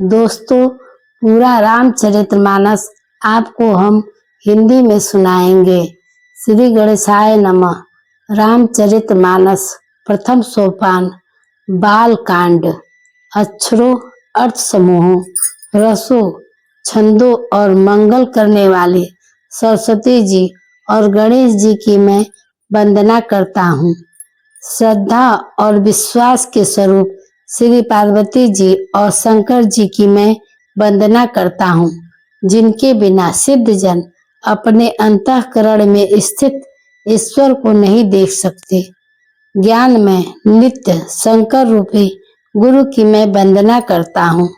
दोस्तों, पूरा रामचरितमानस आपको हम हिंदी में सुनाएंगे। श्री गणेशाय नमः। रामचरितमानस प्रथम सोपान। बाल कांड। अक्षरों, अर्थ समूहों, रसों, छंदों और मंगल करने वाले सरस्वती जी और गणेश जी की मैं वंदना करता हूँ। श्रद्धा और विश्वास के स्वरूप श्री पार्वती जी और शंकर जी की मैं वंदना करता हूँ, जिनके बिना सिद्ध जन अपने अंतःकरण में स्थित ईश्वर को नहीं देख सकते। ज्ञान में नित्य शंकर रूपी गुरु की मैं वंदना करता हूँ,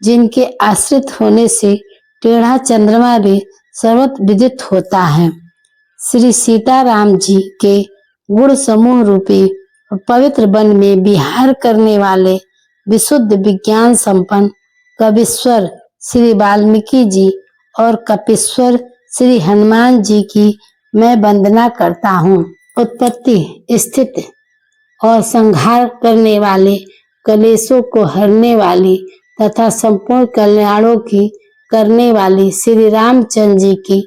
जिनके आश्रित होने से टेढ़ा चंद्रमा भी सर्वत्र विदित होता है। श्री सीताराम जी के गुण समूह रूपी पवित्र वन में विहार करने वाले विशुद्ध विज्ञान संपन्न कवीश्वर श्री वाल्मीकि जी और कपीश्वर श्री हनुमान जी की मैं वंदना करता हूँ। उत्पत्ति, स्थिति और संहार करने वाले, कलेशों को हरने वाली तथा संपूर्ण कल्याणों की करने वाली श्री रामचंद्र जी की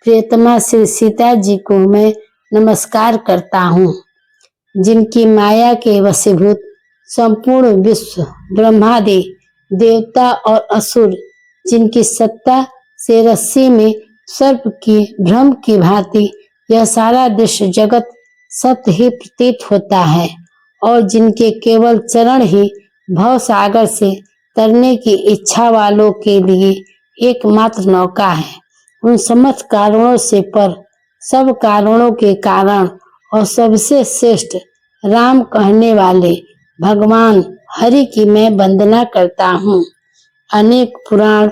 प्रियतमा श्री सीता जी को मैं नमस्कार करता हूँ, जिनकी माया के वशीभूत संपूर्ण विश्व, ब्रह्मादि देवता और असुर, जिनकी सत्ता से रस्सी में सर्प की भ्रम की भांति यह सारा दृश्य जगत सत्य ही प्रतीत होता है और जिनके केवल चरण ही भव सागर से तरने की इच्छा वालों के लिए एकमात्र नौका है। उन समस्त कारणों से पर, सब कारणों के कारण और सबसे श्रेष्ठ राम कहने वाले भगवान हरि की मैं वंदना करता हूँ। अनेक पुराण,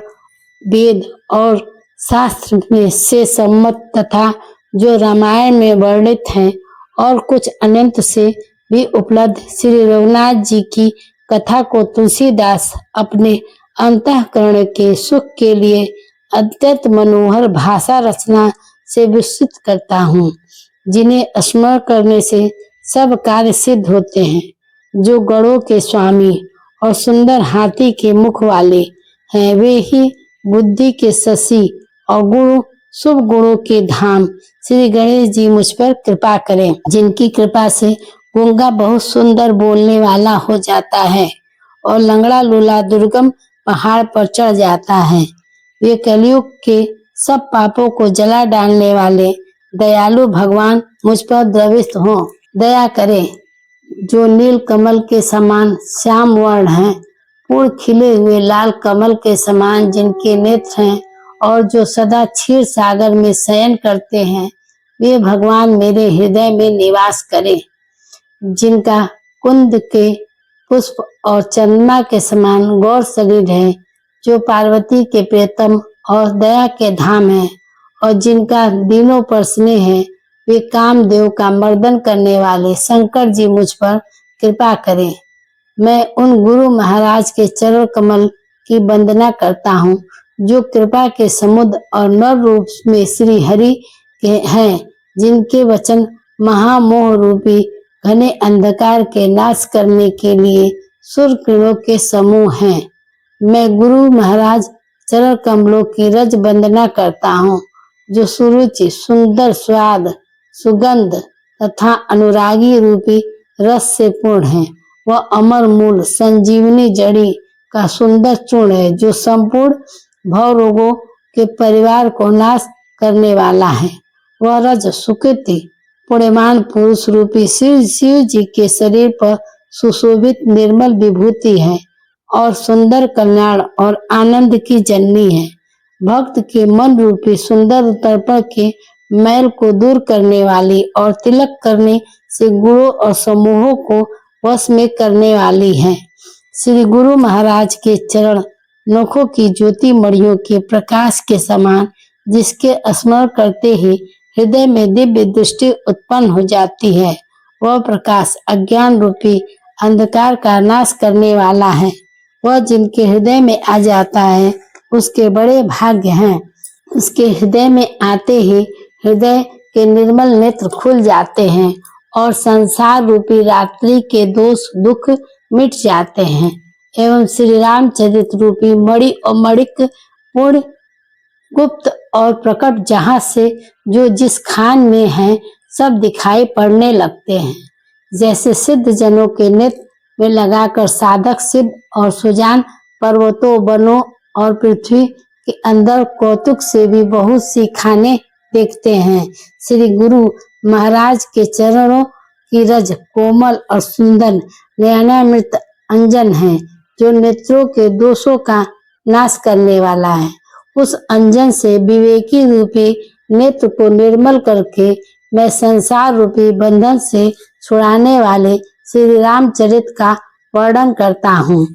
वेद और शास्त्र में से सम्मत तथा जो रामायण में वर्णित हैं और कुछ अनंत से भी उपलब्ध श्री रघुनाथ जी की कथा को तुलसीदास अपने अंतःकरण के सुख के लिए अत्यंत मनोहर भाषा रचना से विस्तृत करता हूँ, जिन्हें स्मरण करने से सब कार्य सिद्ध होते हैं। जो गणों के स्वामी और सुंदर हाथी के मुख वाले हैं, वे ही बुद्धि के शशि और गुण शुभ गुणों के धाम श्री गणेश जी मुझ पर कृपा करें, जिनकी कृपा से गूंगा बहुत सुंदर बोलने वाला हो जाता है और लंगड़ा लूला दुर्गम पहाड़ पर चढ़ जाता है। वे कलयुग के सब पापों को जला डालने वाले दयालु भगवान मुझ पर द्रवित हों, दया करें। जो नील कमल के समान श्याम वर्ण हैं, पूर्ण खिले हुए लाल कमल के समान जिनके नेत्र हैं और जो सदा क्षीर सागर में शयन करते हैं, वे भगवान मेरे हृदय में निवास करें। जिनका कुंद के पुष्प और चंद्रमा के समान गौर शरीर है, जो पार्वती के प्रियतम और दया के धाम है और जिनका दिनों पर स्नेह है, वे कामदेव का मर्दन करने वाले शंकर जी मुझ पर कृपा करें। मैं उन गुरु महाराज के चरण कमल की वंदना करता हूँ, जो कृपा के समुद्र और नर रूप में श्री हरि के हैं, जिनके वचन महामोह रूपी घने अंधकार के नाश करने के लिए सूर्य किरणों के समूह हैं। मैं गुरु महाराज चरण कमलों की रज वंदना करता हूँ, जो सुरुचि, सुंदर स्वाद, सुगंध तथा अनुरागी रूपी रस से पूर्ण है। वह अमर मूल संजीवनी जड़ी का सुंदर चूर्ण है, जो संपूर्ण भव रोगों के परिवार को नाश करने वाला है। वह रज सुकृति पुण्यमान पुरुष रूपी शिव जी के शरीर पर सुशोभित निर्मल विभूति है और सुंदर कल्याण और आनंद की जननी है। भक्त के मन रूपी सुंदर तर्पण के मैल को दूर करने वाली और तिलक करने से गुणों और समूहों को वश में करने वाली है। श्री गुरु महाराज के चरण नखों की ज्योति मणियों के प्रकाश के समान, जिसके स्मरण करते ही हृदय में दिव्य दृष्टि उत्पन्न हो जाती है। वह प्रकाश अज्ञान रूपी अंधकार का नाश करने वाला है। वह जिनके हृदय में आ जाता है, उसके बड़े भाग्य हैं। उसके हृदय में आते ही हृदय के निर्मल नेत्र खुल जाते हैं और संसार रूपी रात्रि के दोष दुख मिट जाते हैं। एवं श्री रामचरित रूपी मणि और मणिक पूर्ण गुप्त और प्रकट जहाँ से जो जिस खान में है सब दिखाई पड़ने लगते हैं। जैसे सिद्ध जनों के नेत्र में लगाकर साधक सिद्ध और सुजान पर्वतों वनों और पृथ्वी के अंदर कौतुक से भी बहुत सी खाने देखते हैं। श्री गुरु महाराज के चरणों की रज कोमल और सुंदर नयनामृत अंजन है जो नेत्रों के दोषों का नाश करने वाला है। उस अंजन से विवेकी रूपी नेत्र को निर्मल करके मैं संसार रूपी बंधन से छुड़ाने वाले श्री रामचरित का वर्णन करता हूँ।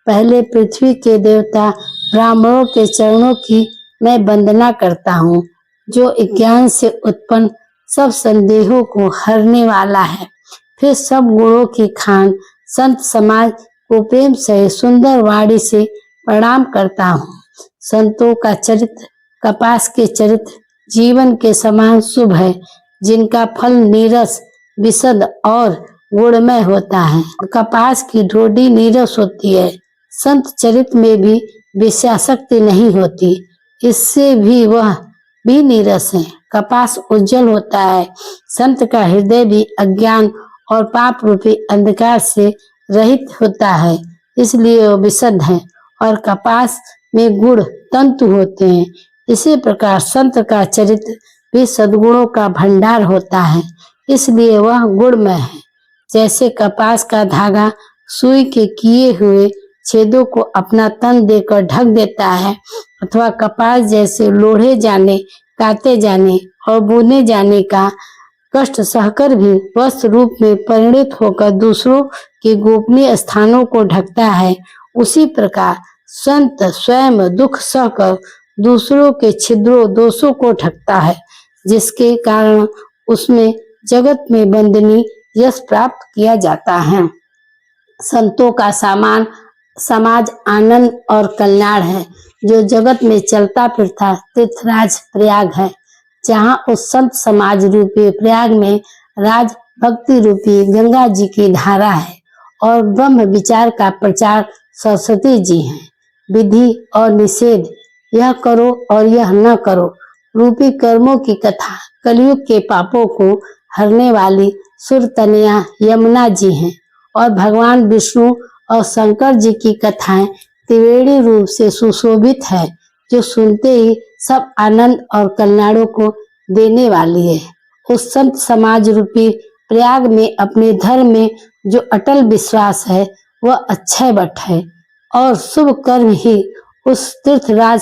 पहले पृथ्वी के देवता ब्राह्मणों के चरणों की मैं वंदना करता हूँ जो ज्ञान से उत्पन्न सब संदेहों को हरने वाला है। फिर सब गुणों की खान संत समाज को प्रेम से सुंदर वाणी से प्रणाम करता हूँ। संतों का चरित्र कपास के चरित्र जीवन के समान शुभ है जिनका फल नीरस विशद और गुणमय होता है। कपास की ढोडी नीरस होती है। संत चरित में भी विषयासक्ति नहीं होती, इससे भी वह भी नीरस है। कपास उज्जवल होता है। संत का हृदय भी अज्ञान और पाप रूपी अंधकार से रहित होता है, इसलिए वह विशद है और कपास में गुण तंतु होते हैं। इसी प्रकार संत का चरित्र भी सद्गुणों का भंडार होता है, इसलिए वह गुणमय है। जैसे कपास का धागा सुई के किए हुए छेदों को अपना तन देकर ढक देता है, अथवा कपास जैसे लोढ़े जाने, काते जाने और बुने जाने का कष्ट सहकर भी वस्त्र रूप में परिणित होकर दूसरों के गोपनीय स्थानों को ढकता है, उसी प्रकार संत स्वयं दुख सहकर दूसरों के छिद्रों दोषों को ढकता है, जिसके कारण उसमें जगत में वंदनीय यश प्राप्त किया जाता है। संतों का समाज आनंद और कल्याण है। जो जगत में चलता फिरता तीर्थराज प्रयाग है, जहाँ उस संत समाज रूपी प्रयाग में राज भक्ति रूपी गंगा जी की धारा है और ब्रह्म विचार का प्रचार सरस्वती जी हैं। विधि और निषेध, यह करो और यह न करो रूपी कर्मों की कथा कलयुग के पापों को हरने वाली सुरतनिया यमुना जी हैं और भगवान विष्णु और शंकर जी की कथाएं त्रिवेणी रूप से सुशोभित है, जो सुनते ही सब आनंद और कल्याणों को देने वाली है। उस संत समाज रूपी प्रयाग में अपने धर्म में जो अटल विश्वास है वह अक्षय वट है और शुभ कर्म ही उस तीर्थराज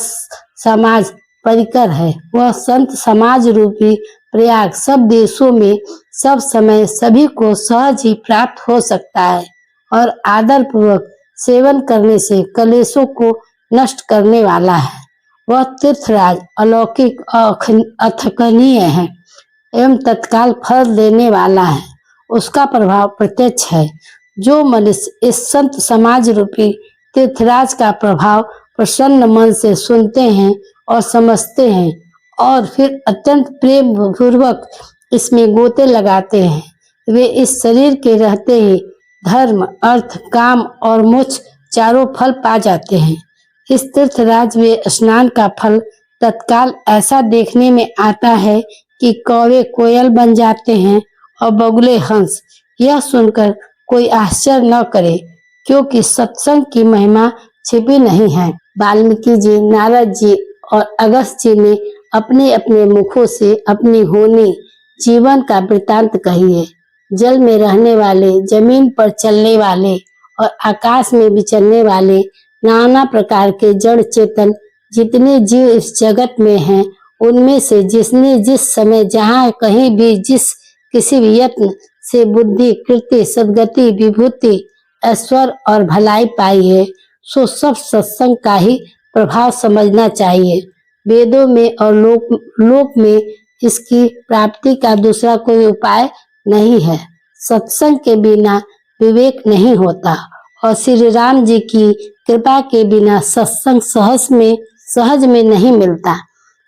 समाज परिकर है। वह संत समाज रूपी प्रयाग सब देशों में सब समय सभी को सहज ही प्राप्त हो सकता है और आदर पूर्वक सेवन करने से कलेशों को नष्ट करने वाला है। वह तीर्थराज अलौकिक अथकनीय है एवं तत्काल फल देने वाला है। उसका प्रभाव प्रत्यक्ष है। जो मनुष्य इस संत समाज रूपी तीर्थराज का प्रभाव प्रसन्न मन से सुनते हैं और समझते हैं और फिर अत्यंत प्रेम पूर्वक इसमें गोते लगाते हैं, वे इस शरीर के रहते ही धर्म अर्थ काम और मोक्ष चारों फल पा जाते हैं। इस तीर्थराज में स्नान का फल तत्काल ऐसा देखने में आता है कि कौवे कोयल बन जाते हैं और बगुले हंस। यह सुनकर कोई आश्चर्य न करे, क्योंकि सत्संग की महिमा छिपी नहीं है। वाल्मीकि जी, नारद जी और अगस्त्य जी ने अपने अपने मुखों से अपनी होनी जीवन का वृतांत कही है। जल में रहने वाले, जमीन पर चलने वाले और आकाश में विचरने वाले नाना प्रकार के जड़ चेतन जितने जीव इस जगत में हैं, उनमें से जिसने जिस समय जहाँ कहीं भी जिस किसी भी यत्न से बुद्धि कृति सद्गति विभूति ऐश्वर्य और भलाई पाई है, सो सब सत्संग का ही प्रभाव समझना चाहिए। वेदों में और लोक में इसकी प्राप्ति का दूसरा कोई उपाय नहीं है। सत्संग के बिना विवेक नहीं होता और श्री राम जी की कृपा के बिना सत्संग सहज में नहीं मिलता।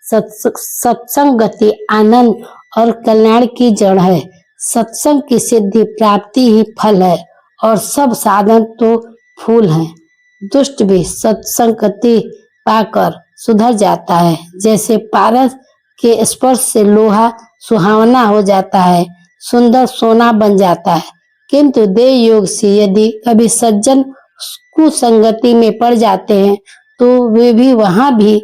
सत्संग गति आनंद और कल्याण की जड़ है। सत्संग की सिद्धि प्राप्ति ही फल है और सब साधन तो फूल हैं। दुष्ट भी सत्संगति पाकर सुधर जाता है। जैसे पारस के स्पर्श से लोहा सुहावना हो जाता है, सुंदर सोना बन जाता है, किंतु देह योग से यदि कभी सज्जन कुसंगति में पड़ जाते हैं तो वे भी वहां भी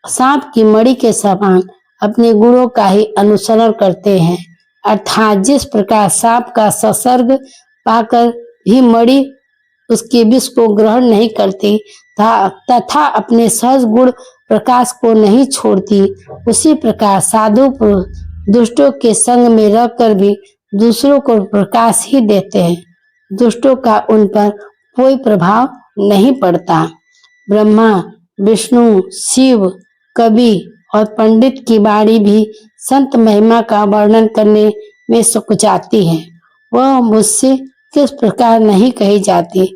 सांप की मणि के समान अपने गुणों का ही अनुसरण करते हैं। अर्थात जिस प्रकार सांप का संसर्ग पाकर भी मणि उसके विष को ग्रहण नहीं करती तथा अपने सहज गुण प्रकाश को नहीं छोड़ती, उसी प्रकार साधु पुरुष दुष्टों के संग में रहकर भी दूसरों को प्रकाश ही देते हैं। दुष्टों का उन पर कोई प्रभाव नहीं पड़ता। ब्रह्मा, विष्णु, शिव, कवि और पंडित की वाणी भी संत महिमा का वर्णन करने में सकुचाती है। वह मुझसे किस प्रकार नहीं कही जाती।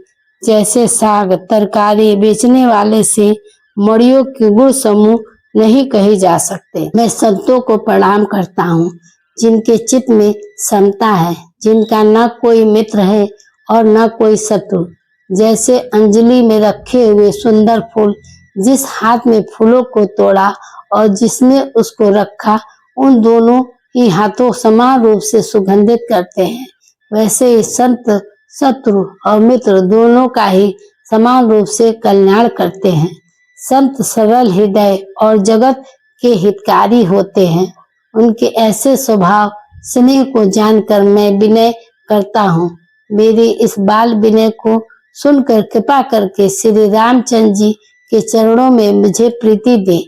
जैसे साग तरकारी बेचने वाले से मड़ियों के गुण समूह नहीं कहे जा सकते। मैं संतों को प्रणाम करता हूँ जिनके चित्त में समता है, जिनका न कोई मित्र है और न कोई शत्रु। जैसे अंजलि में रखे हुए सुंदर फूल जिस हाथ में फूलों को तोड़ा और जिसने उसको रखा, उन दोनों ही हाथों समान रूप से सुगंधित करते हैं, वैसे ही संत शत्रु और मित्र दोनों का ही समान रूप से कल्याण करते हैं। संत सरल हृदय और जगत के हितकारी होते हैं। उनके ऐसे स्वभाव स्नेह को जानकर मैं विनय करता हूँ। मेरी इस बाल विनय को सुनकर कृपा करके श्री रामचंद्र जी के चरणों में मुझे प्रीति दे।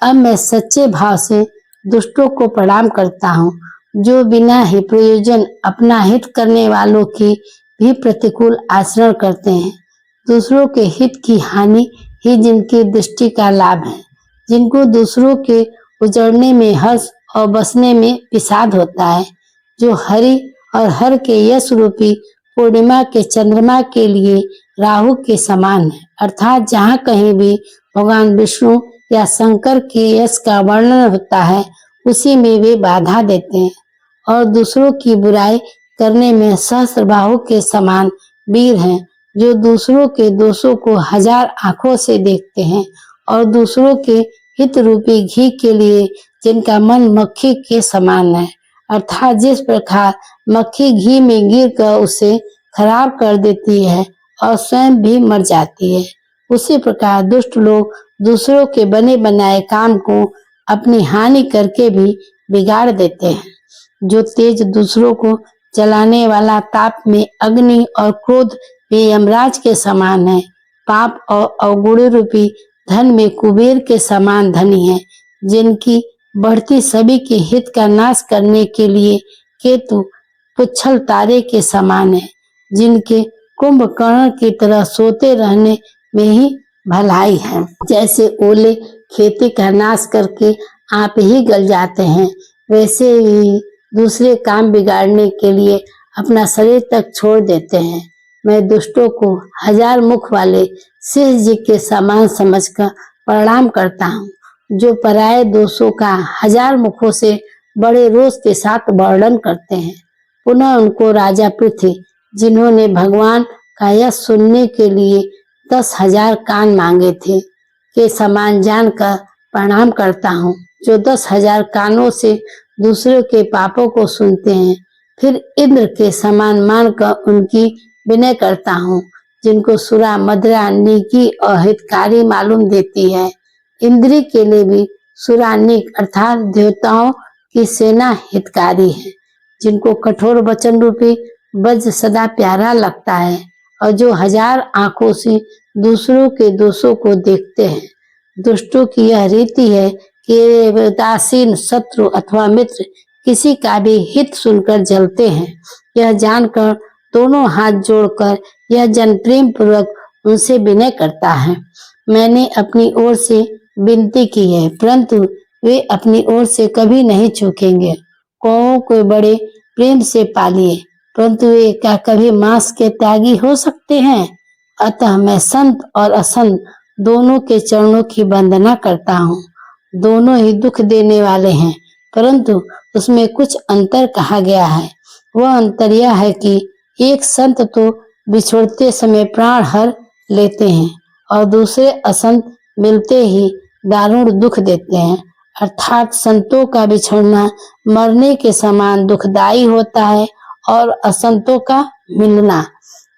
अब मैं सच्चे भाव से दुष्टों को प्रणाम करता हूँ, जो बिना ही प्रयोजन अपना हित करने वालों की भी प्रतिकूल आचरण करते हैं। दूसरों के हित की हानि ही जिनकी दृष्टि का लाभ है, जिनको दूसरों के उजड़ने में हर्ष और बसने में विषाद होता है, जो हरि और हर के यश रूपी पूर्णिमा के चंद्रमा के लिए राहु के समान है। अर्थात जहाँ कहीं भी भगवान विष्णु या शंकर के यश का वर्णन होता है, उसी में वे बाधा देते हैं और दूसरों की बुराई करने में सहस्त्रबाहु के समान वीर हैं, जो दूसरों के दोषों को हजार आंखों से देखते हैं और दूसरों के हित रूपी घी के लिए जिनका मन मक्खी के समान है। अर्थात जिस प्रकार मक्खी घी में गिरकर उसे खराब कर देती है और स्वयं भी मर जाती है, उसी प्रकार दुष्ट लोग दूसरों के बने बनाए काम को अपनी हानि करके भी बिगाड़ देते हैं। जो तेज दूसरों को जलाने वाला ताप में अग्नि और क्रोध में यमराज के समान है, पाप और अवगुण रूपी धन में कुबेर के समान धनी है, जिनकी बढ़ती सभी के हित का नाश करने के लिए केतु पुच्छल तारे के समान है, जिनके कुंभकर्ण की तरह सोते रहने में ही भलाई है। जैसे ओले खेती का नाश करके आप ही गल जाते हैं, वैसे ही दूसरे काम बिगाड़ने के लिए अपना शरीर तक छोड़ देते हैं। मैं दुष्टों को हजार मुख वाले सिंह जी के समान समझकर प्रणाम करता हूँ, जो पराये दोषों का हजार मुखों से बड़े रोष के साथ वर्णन करते हैं। पुनः उनको राजा पृथ्वी, जिन्होंने भगवान का यश सुनने के लिए 10,000 कान मांगे थे, के समान जानकर प्रणाम करता हूँ, जो 10,000 कानों से दूसरों के पापों को सुनते हैं। फिर इंद्र के समान मानकर उनकी विनय करता हूँ, जिनको सुरा मदरा नीकी और हितकारी मालूम देती है। इंद्री के लिए भी सुरा नीक अर्थात देवताओं की सेना हितकारी है, जिनको कठोर वचन रूपी वज्र सदा प्यारा लगता है और जो हजार आंखों से दूसरों के दोषों को देखते हैं। दुष्टों की यह रीति है कि उदासीन शत्रु अथवा मित्र किसी का भी हित सुनकर जलते हैं। यह जानकर दोनों हाथ जोड़कर यह जन प्रेम पूर्वक उनसे विनय करता है। मैंने अपनी ओर से विनती की है, परंतु वे अपनी ओर से कभी नहीं चूकेंगे। कौओं को बड़े प्रेम से पालिए, परंतु वे क्या कभी मांस के त्यागी हो सकते हैं? अतः मैं संत और असंत दोनों के चरणों की वंदना करता हूँ। दोनों ही दुख देने वाले हैं, परंतु उसमें कुछ अंतर कहा गया है। वह अंतर यह है कि एक संत तो बिछोड़ते समय प्राण हर लेते हैं और दूसरे असंत मिलते ही दारुण दुख देते हैं। अर्थात संतों का बिछड़ना मरने के समान दुखदाई होता है और असंतों का मिलना,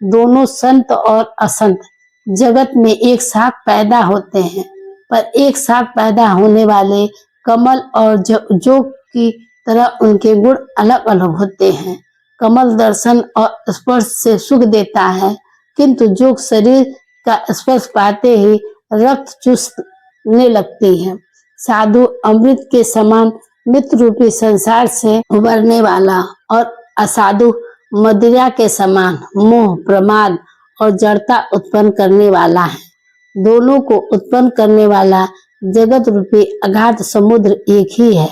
दोनों संत और असंत जगत में एक साथ पैदा होते हैं, पर एक साथ पैदा होने वाले कमल और जोग की तरह उनके गुण अलग अलग होते हैं। कमल दर्शन और स्पर्श से सुख देता है, किंतु जोग शरीर का स्पर्श पाते ही रक्त चूसने लगती है। साधु अमृत के समान मित्र रूपी संसार से उबरने वाला और असाधु मदिरा के समान मोह, प्रमाद और जड़ता उत्पन्न करने वाला है। दोनों को उत्पन्न करने वाला जगत रूपी अगाध समुद्र एक ही है।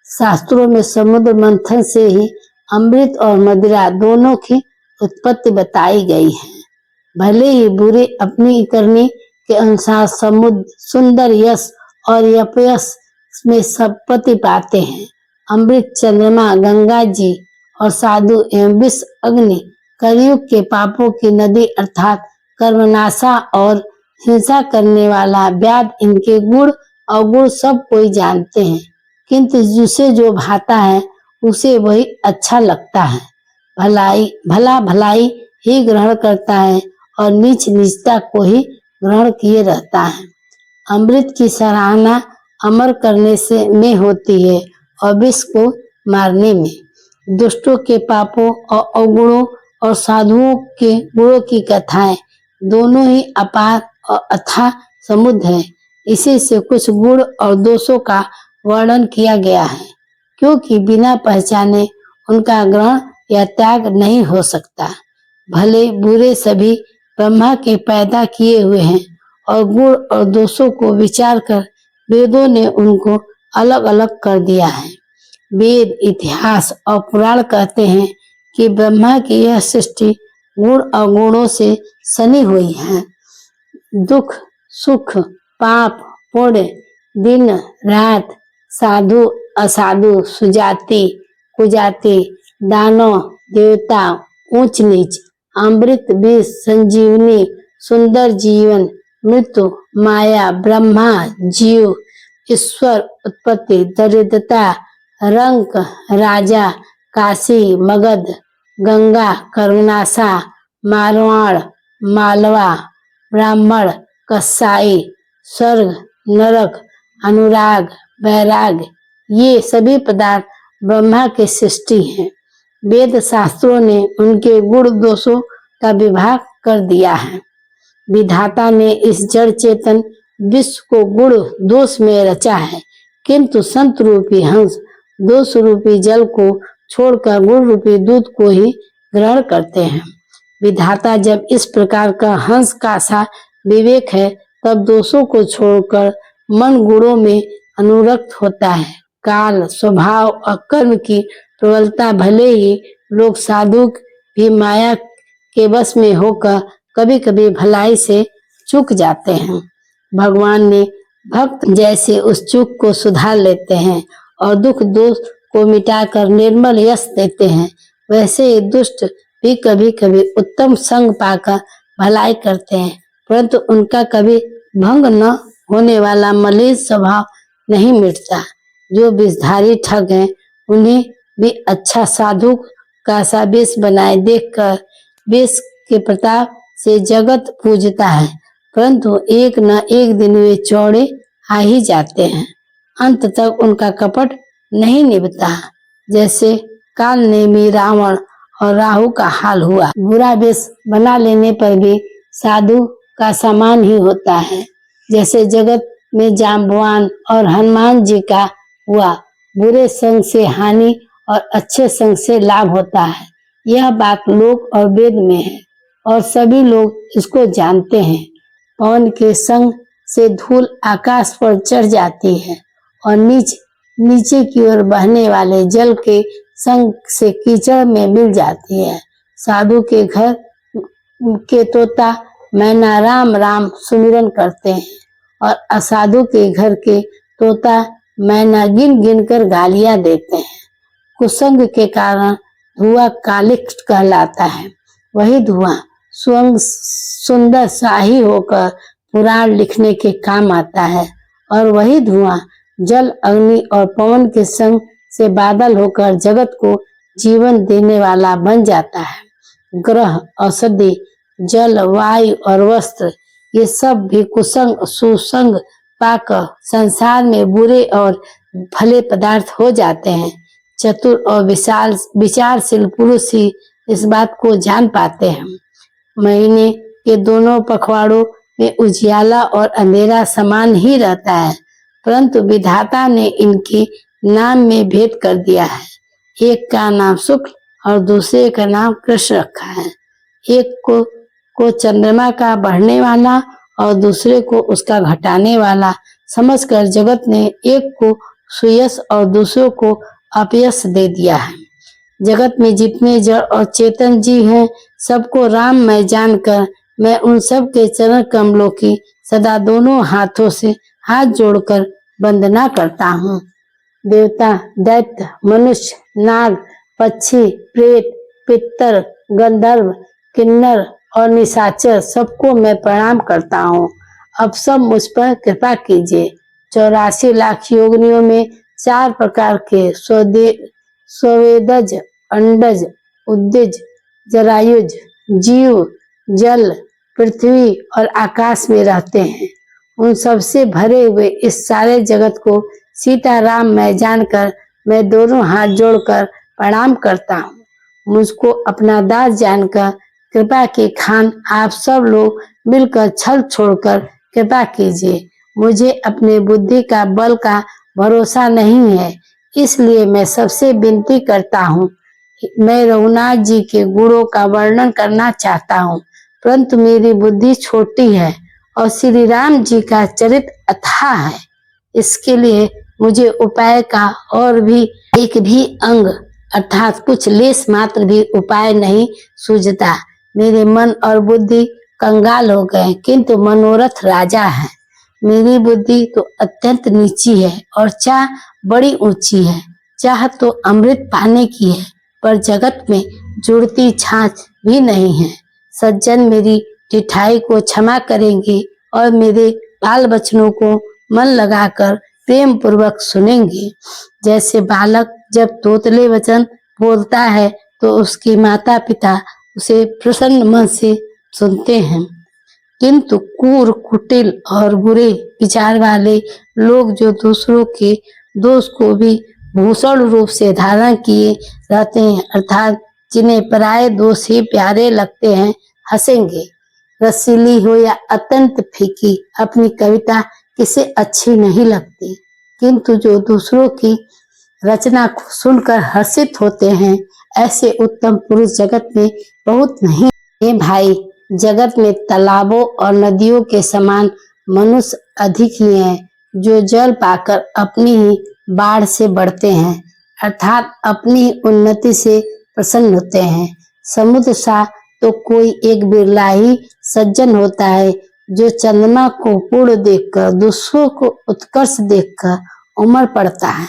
शास्त्रों में समुद्र मंथन से ही अमृत और मदिरा दोनों की उत्पत्ति बताई गई है। भले ही बुरे अपनी करनी के अनुसार समुद्र सुंदर यश और यपयश में सब पति पाते हैं। अमृत, चंद्रमा, गंगा जी और साधु एवं विष, अग्नि कलयुग के पापों की नदी अर्थात कर्मनाशा और हिंसा करने वाला व्याध, इनके गुण अवगुण सब कोई जानते हैं, किंतु जिसे जो भाता है उसे वही अच्छा लगता है। भलाई ही ग्रहण करता है और नीच नीचता को ही ग्रहण किए रहता है। अमृत की सराहना अमर करने से में होती है और विष को मारने में। दुष्टों के पापों और अवगुणों और साधुओं के गुणों की कथाएं दोनों ही अपार और अथाह समुद्र है। इसी से कुछ गुण और दोषों का वर्णन किया गया है, क्योंकि बिना पहचाने उनका ग्रहण या त्याग नहीं हो सकता। भले बुरे सभी ब्रह्मा के पैदा किए हुए हैं और गुण और दोषों को विचार कर वेदों ने उनको अलग अलग कर दिया है। वेद, इतिहास और पुराण कहते हैं कि ब्रह्मा की यह सृष्टि गुण और गुणों से सनी हुई है। दुख, सुख, पाप, पुण्य, दिन, रात, साधु, असाधु, सुजाति, कुजाति, दानव, देवता, ऊंच नीच, अमृत, विष, संजीवनी, सुंदर जीवन, मृत्यु, माया, ब्रह्मा, जीव, ईश्वर, उत्पत्ति, दरिद्रता, रंक, राजा, काशी, मगध, गंगा, करुणासा, मारवाड़, मालवा, ब्राह्मण, कसाई, स्वर्ग, नरक, अनुराग, वैराग, ये सभी पदार्थ ब्रह्मा की सृष्टि हैं। वेद शास्त्रों ने उनके गुण दोषों का विभाग कर दिया है। विधाता ने इस जड़ चेतन विश्व को गुण दोष में रचा है, किंतु संत रूपी हंस दोष रूपी जल को छोड़कर गुण रूपी दूध को ही ग्रहण करते हैं। विधाता जब इस प्रकार का हंस का सा विवेक है, तब दोषों को छोड़कर मन गुणों में अनुरक्त होता है। काल, स्वभाव और कर्म की प्रबलता भले ही लोग साधु भी माया के वश में होकर कभी कभी भलाई से चूक जाते हैं। भगवान ने भक्त जैसे उस चूक को सुधार लेते हैं और दुख दोष को मिटाकर निर्मल यश देते हैं, वैसे ही दुष्ट भी कभी कभी उत्तम संग पाकर भलाई करते हैं, परंतु उनका कभी भंग न होने वाला मलिन स्वभाव नहीं मिटता। जो विषधारी ठग हैं, उन्हें भी अच्छा साधु का सा वेश बनाए देखकर वेश के प्रताप से जगत पूजता है, परंतु एक न एक दिन वे चौड़े आ ही जाते हैं। अंत तक उनका कपट नहीं निभता, जैसे काल नेमी रावण और राहु का हाल हुआ। बुरा वेश बना लेने पर भी साधु का समान ही होता है, जैसे जगत में जाम्बवान और हनुमान जी का हुआ। बुरे संग से हानि और अच्छे संग से लाभ होता है। यह बात लोक और वेद में है और सभी लोग इसको जानते हैं। पवन के संग से धूल आकाश पर चढ़ जाती है और नीचे की ओर बहने वाले जल के संग से कीचड़ में मिल जाती है। साधु के घर के तोता मैना राम राम सुमिरन करते हैं और असाधु के घर के तोता मैना गिन गिन कर गालियां देते हैं। कुसंग के कारण धुआं कालिक कहलाता है। वही धुआं स्वयं सुंदर शाही होकर पुराण लिखने के काम आता है, और वही धुआं जल, अग्नि और पवन के संग से बादल होकर जगत को जीवन देने वाला बन जाता है। ग्रह, औषधि, जल, वायु और वस्त्र, ये सब भी कुसंग सुसंग पाकर संसार में बुरे और भले पदार्थ हो जाते हैं। चतुर और विशाल विचारशील पुरुष ही इस बात को जान पाते हैं। महीने के दोनों पखवाड़ों में उजियाला और अंधेरा समान ही रहता है, परंतु विधाता ने इनके नाम में भेद कर दिया है। एक का नाम शुक्ल और दूसरे का नाम कृष्ण रखा है। एक को चंद्रमा का बढ़ने वाला और दूसरे को उसका घटाने वाला समझकर जगत ने एक को सुयश और दूसरे को अपयश दे दिया है। जगत में जितने जड़ और चेतन जी हैं, सबको राम मैं जानकर मैं उन सब के चरण कमलों की सदा दोनों हाथों से हाथ जोड़कर वंदना करता हूँ। देवता, दैत्य, मनुष्य, नाग, पक्षी, प्रेत, पितर, गंधर्व, किन्नर और निशाचर सबको मैं प्रणाम करता हूँ। अब सब मुझ पर कृपा कीजिए। 84 लाख योगिनियों में 4 प्रकार के स्वेदज, अंडज, उद्दिज, जरायुज जीव जल, पृथ्वी और आकाश में रहते हैं। उन सबसे भरे हुए इस सारे जगत को सीताराम मैं जानकर मैं दोनों हाथ जोड़कर प्रणाम करता हूँ। मुझको अपना दास जानकर कृपा के खान आप सब लोग मिलकर छल छोड़कर कृपा कीजिए। मुझे अपने बुद्धि का बल का भरोसा नहीं है, इसलिए मैं सबसे विनती करता हूँ। मैं रघुनाथ जी के गुणों का वर्णन करना चाहता हूँ, परंतु मेरी बुद्धि छोटी है और श्री राम जी का चरित्र अथाह है। इसके लिए मुझे उपाय का और भी एक भी अंग अर्थात कुछ लेस मात्र भी उपाय नहीं सूझता। मेरे मन और बुद्धि कंगाल हो गए, किंतु मनोरथ राजा है। मेरी बुद्धि तो अत्यंत नीची है और चाह बड़ी ऊंची है। चाह तो अमृत पाने की है, पर जगत में जुड़ती छाछ भी नहीं है। सज्जन मेरी ढिठाई को क्षमा करेंगे और मेरे बाल बच्चों को मन लगाकर प्रेम पूर्वक सुनेंगे। जैसे बालक जब तोतले वचन बोलता है तो उसके माता पिता उसे प्रसन्न मन से सुनते हैं, किंतु क्रूर, कुटिल और बुरे विचार वाले लोग जो दूसरों के दोष को भी भूषण रूप से धारण किए रहते हैं, अर्थात जिन्हें पराये दोष ही प्यारे लगते हैं, हंसेंगे। रसीली हो या अत्यंत फीकी, अपनी कविता किसे अच्छी नहीं लगती, किंतु जो दूसरों की रचना को सुनकर हर्षित होते हैं, ऐसे उत्तम पुरुष जगत में बहुत नहीं। हे भाई, जगत में तालाबों और नदियों के समान मनुष्य अधिक ही हैं, जो जल पाकर अपनी ही बाढ़ से बढ़ते हैं, अर्थात अपनी उन्नति से प्रसन्न होते हैं। समुद्र सा तो कोई एक बिरला ही सज्जन होता है, जो चंद्रमा को पूर्ण देखकर दूसरों को उत्कर्ष देखकर उमड़ पड़ता है।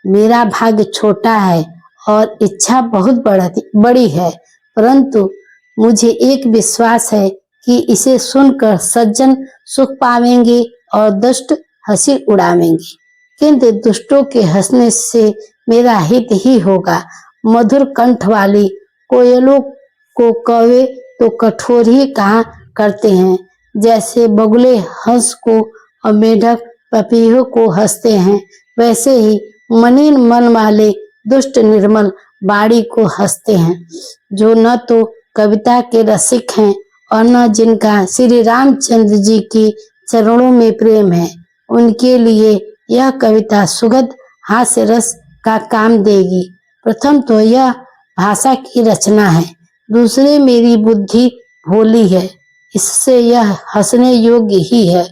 मेरा भाग्य छोटा है और इच्छा बहुत बड़ी है, परंतु मुझे एक विश्वास है कि इसे सुनकर सज्जन सुख पावेंगे और दुष्ट हंसी उड़ावेंगे, किंतु दुष्टों के हंसने से मेरा हित ही होगा। मधुर कंठ वाली कोयलों को कौवे तो कठोर ही कहा करते हैं, जैसे बगुले हंस को और मेढक पपीहों को हंसते हैं, वैसे ही मलिन मन वाले दुष्ट निर्मल बाड़ी को हंसते हैं। जो न तो कविता के रसिक हैं और न जिनका श्री रामचंद्र जी के चरणों में प्रेम है, उनके लिए यह कविता सुगध हास्य रस का काम देगी। प्रथम तो यह भाषा की रचना है, दूसरे मेरी बुद्धि भोली है, इससे यह हंसने योग्य ही है।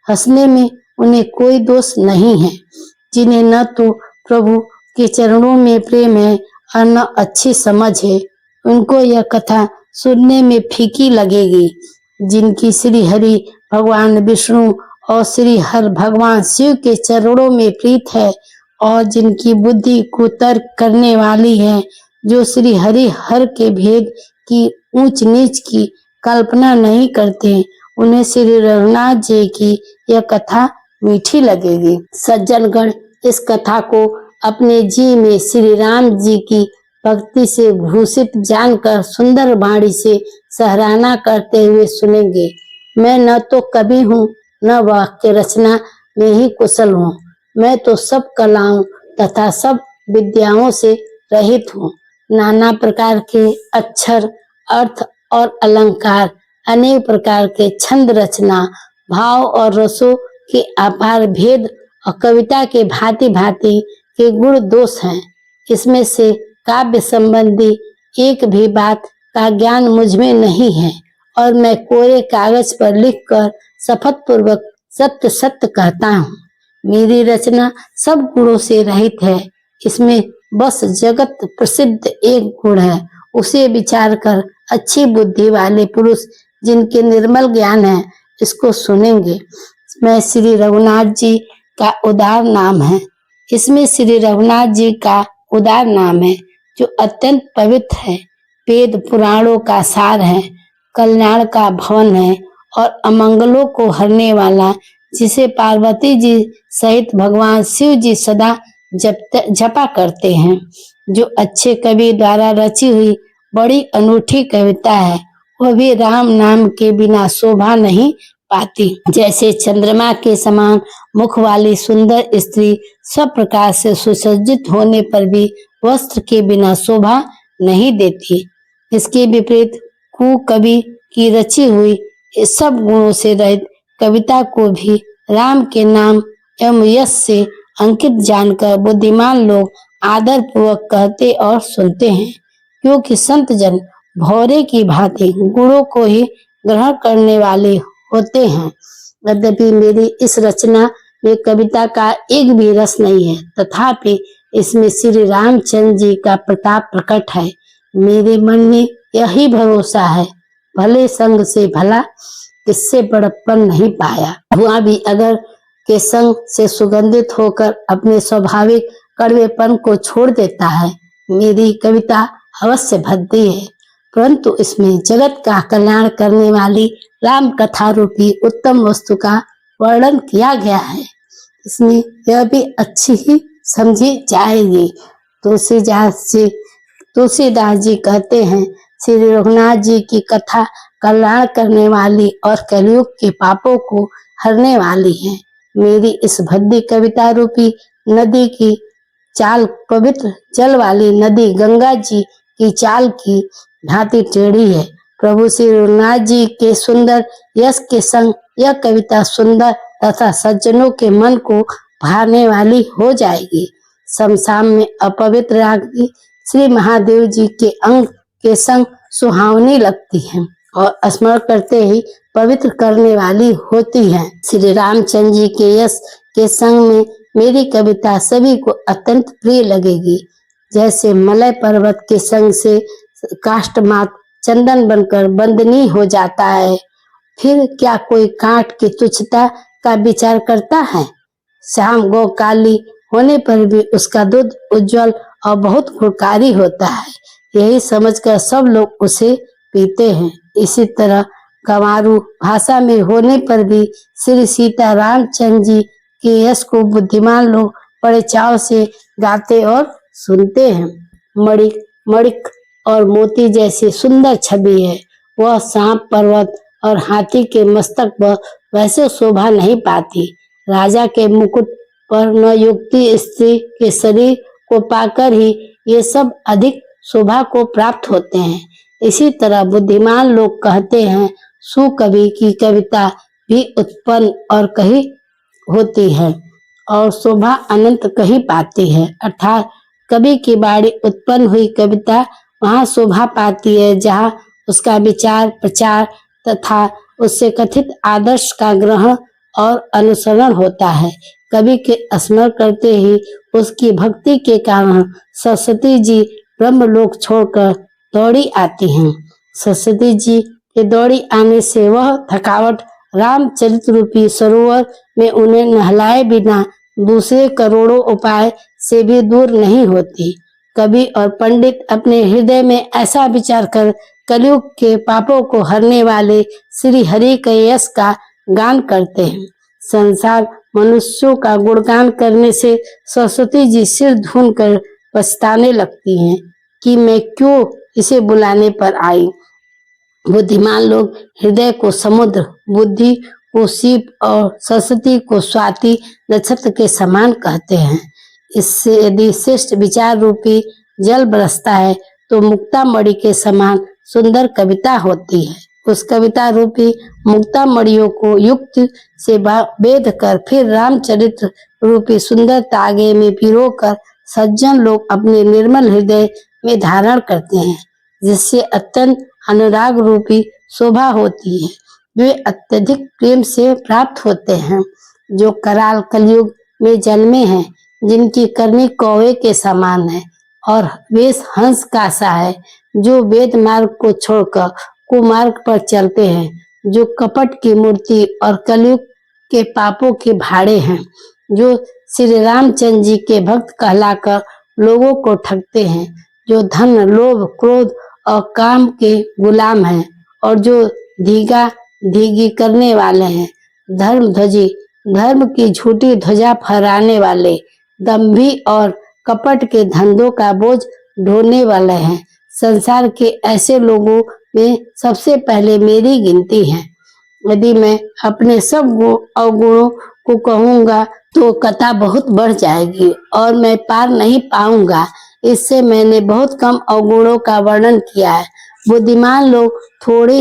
हंसने में उन्हें कोई दोष नहीं है, जिन्हें न तो प्रभु के चरणों में प्रेम है और न अच्छी समझ है, उनको यह कथा सुनने में फीकी लगेगी। जिनकी श्री हरि भगवान विष्णु और श्री हर भगवान शिव के चरणों में प्रीत है और जिनकी बुद्धि कुतर्क करने वाली है, जो श्री हरि हर के भेद की ऊंच नीच की कल्पना नहीं करते उन्हें श्री रघुनाथ जी की यह कथा मीठी लगेगी। सज्जनगण इस कथा को अपने जी में श्री राम जी की भक्ति से भूषित जानकर सुंदर वाणी से सराहना करते हुए सुनेंगे। मैं न तो कवि हूँ न वाक्य रचना में ही कुशल हूँ। मैं तो सब कलाओं तथा सब विद्याओं से रहित हूँ। नाना प्रकार के अक्षर, अर्थ और अलंकार, अनेक प्रकार के छंद रचना, भाव और रसों के अपार भेद और कविता के भांति भांति के गुण दोष हैं। इसमें से काव्य संबंधी एक भी बात का ज्ञान मुझ में नहीं है और मैं कोरे कागज पर लिखकर शपथ पूर्वक सत्य सत्य कहता हूँ। मेरी रचना सब गुणों से रहित है। इसमें बस जगत प्रसिद्ध एक गुण है, उसे विचार कर अच्छी बुद्धि वाले पुरुष जिनके निर्मल ज्ञान है इसको सुनेंगे। मैं श्री रघुनाथ जी का उदार नाम है। इसमें श्री रघुनाथ जी का उदार नाम है जो अत्यंत पवित्र है, वेद पुराणों का सार है, कल्याण का भवन है और अमंगलों को हरने वाला, जिसे पार्वती जी सहित भगवान शिव जी सदा जपा करते हैं। जो अच्छे कवि द्वारा रची हुई बड़ी अनूठी कविता है, वह भी राम नाम के बिना शोभा नहीं पाती। जैसे चंद्रमा के समान मुख वाली सुंदर स्त्री सब प्रकार से सुसज्जित होने पर भी वस्त्र के बिना शोभा नहीं देती। इसके विपरीत कुकवि की रची हुई इस सब गुणों से रहित कविता को भी राम के नाम एवं यश से अंकित जानकर बुद्धिमान लोग आदर पूर्वक कहते और सुनते हैं, क्योंकि संत जन भौरे की भांति गुणों को ही ग्रहण करने वाले होते हैं। यद्यपि मेरी इस रचना में कविता का एक भी रस नहीं है, तथापि इसमें श्री रामचंद्र जी का प्रताप प्रकट है। मेरे मन में यही भरोसा है, भले संग से भला इससे बड़प्पन नहीं पाया। धुआं भी अगर के संग से सुगंधित होकर अपने स्वाभाविक कड़वेपन को छोड़ देता है। मेरी कविता अवश्य भद्दी है, परंतु इसमें जगत का कल्याण करने वाली राम कथा रूपी उत्तम वस्तु का वर्णन किया गया है। इसमें यह भी अच्छी ही समझी जाएगी। तुलसीदास जी कहते हैं, श्री रघुनाथ जी की कथा कल्याण करने वाली और कलयुग के पापों को हरने वाली है। मेरी इस भद्दी कविता रूपी नदी की चाल पवित्र जल वाली नदी गंगा जी की चाल की भांति टेढ़ी है। प्रभु श्री रघुनाथ जी के सुंदर यश के संग यह कविता सुंदर तथा सज्जनों के मन को भाने वाली हो जाएगी। समसाम में अपवित्र रागनी श्री महादेव जी के अंग के संग सुहावनी लगती है और स्मरण करते ही पवित्र करने वाली होती है। श्री रामचंद्र जी के यश के संग में मेरी कविता सभी को अत्यंत प्रिय लगेगी। जैसे मलय पर्वत के संग से काष्ठमात चंदन बनकर बंदनी हो जाता है, फिर क्या कोई कांट की तुच्छता का विचार करता है। श्याम गौ काली होने पर भी उसका दूध उज्जवल और बहुत गुणकारी होता है, यही समझकर सब लोग उसे पीते हैं। इसी तरह गंवारू भाषा में होने पर भी श्री सीता रामचंद्र जी के यश को बुद्धिमान लोग बड़े चाव से गाते और सुनते हैं। मणिक और मोती जैसी सुंदर छवि है, वह सांप पर्वत और हाथी के मस्तक पर वैसे शोभा नहीं पाती। राजा के मुकुट पर न युक्ति स्त्री के शरीर को पाकर ही ये सब अधिक शोभा को प्राप्त होते हैं। इसी तरह बुद्धिमान लोग कहते हैं, सुकवि की कविता भी उत्पन्न और कहीं होती है और शोभा अनंत कहीं पाती है। अर्थात कवि की बाणी उत्पन्न हुई कविता वहाँ शोभा पाती है जहाँ उसका विचार प्रचार तथा उससे कथित आदर्श का ग्रहण और अनुसरण होता है। कवि के स्मरण करते ही उसकी भक्ति के कारण सरस्वती जी ब्रह्मलोक छोड़कर दौड़ी आती हैं। सरस्वती जी के दौड़ी आने से वह थकावट रामचरित रूपी सरोवर में उन्हें नहलाए बिना दूसरे करोड़ों उपाय से भी दूर नहीं होती। कवि और पंडित अपने हृदय में ऐसा विचार कर कलयुग के पापों को हरने वाले श्री हरि के यश का गान करते हैं। संसार मनुष्यों का गुणगान करने से सरस्वती जी सिर धुन कर पछताने लगती हैं कि मैं क्यों इसे बुलाने पर आई। बुद्धिमान लोग हृदय को समुद्र, बुद्धि को शिव और सरस्वती को स्वाति नक्षत्र के समान कहते हैं। इससे यदि श्रेष्ठ विचार रूपी जल बरसता है तो मुक्ता मणि के समान सुंदर कविता होती है। उस कविता रूपी मुक्ता मणियों को युक्त से वेद कर फिर रामचरित्र रूपी सुंदर तागे में पिरोकर सज्जन लोग अपने निर्मल हृदय में धारण करते हैं, जिससे अत्यंत अनुराग रूपी शोभा होती है। वे अत्यधिक प्रेम से प्राप्त होते हैं। जो कराल कलयुग में जन्मे हैं, जिनकी करनी कौवे के समान है और वेश हंस का सा है, जो वेद मार्ग को छोड़कर कुमार्ग पर चलते हैं, जो कपट की मूर्ति और कलयुग के पापों के भाड़े हैं, जो श्री रामचंद्र जी के भक्त कहलाकर लोगों को ठगते हैं, जो धन, लोभ, क्रोध और काम के गुलाम हैं और जो धीगा धीगी करने वाले हैं, धर्म ध्वजी, धर्म की झूठी ध्वजा फहराने वाले, दंभी और कपट के धंधों का बोझ ढोने वाले हैं। संसार के ऐसे लोगों में सबसे पहले मेरी गिनती है। यदि मैं अपने सब अवगुणों को कहूंगा तो कथा बहुत बढ़ जाएगी और मैं पार नहीं पाऊंगा। इससे मैंने बहुत कम अवगुणों का वर्णन किया है। बुद्धिमान लोग थोड़े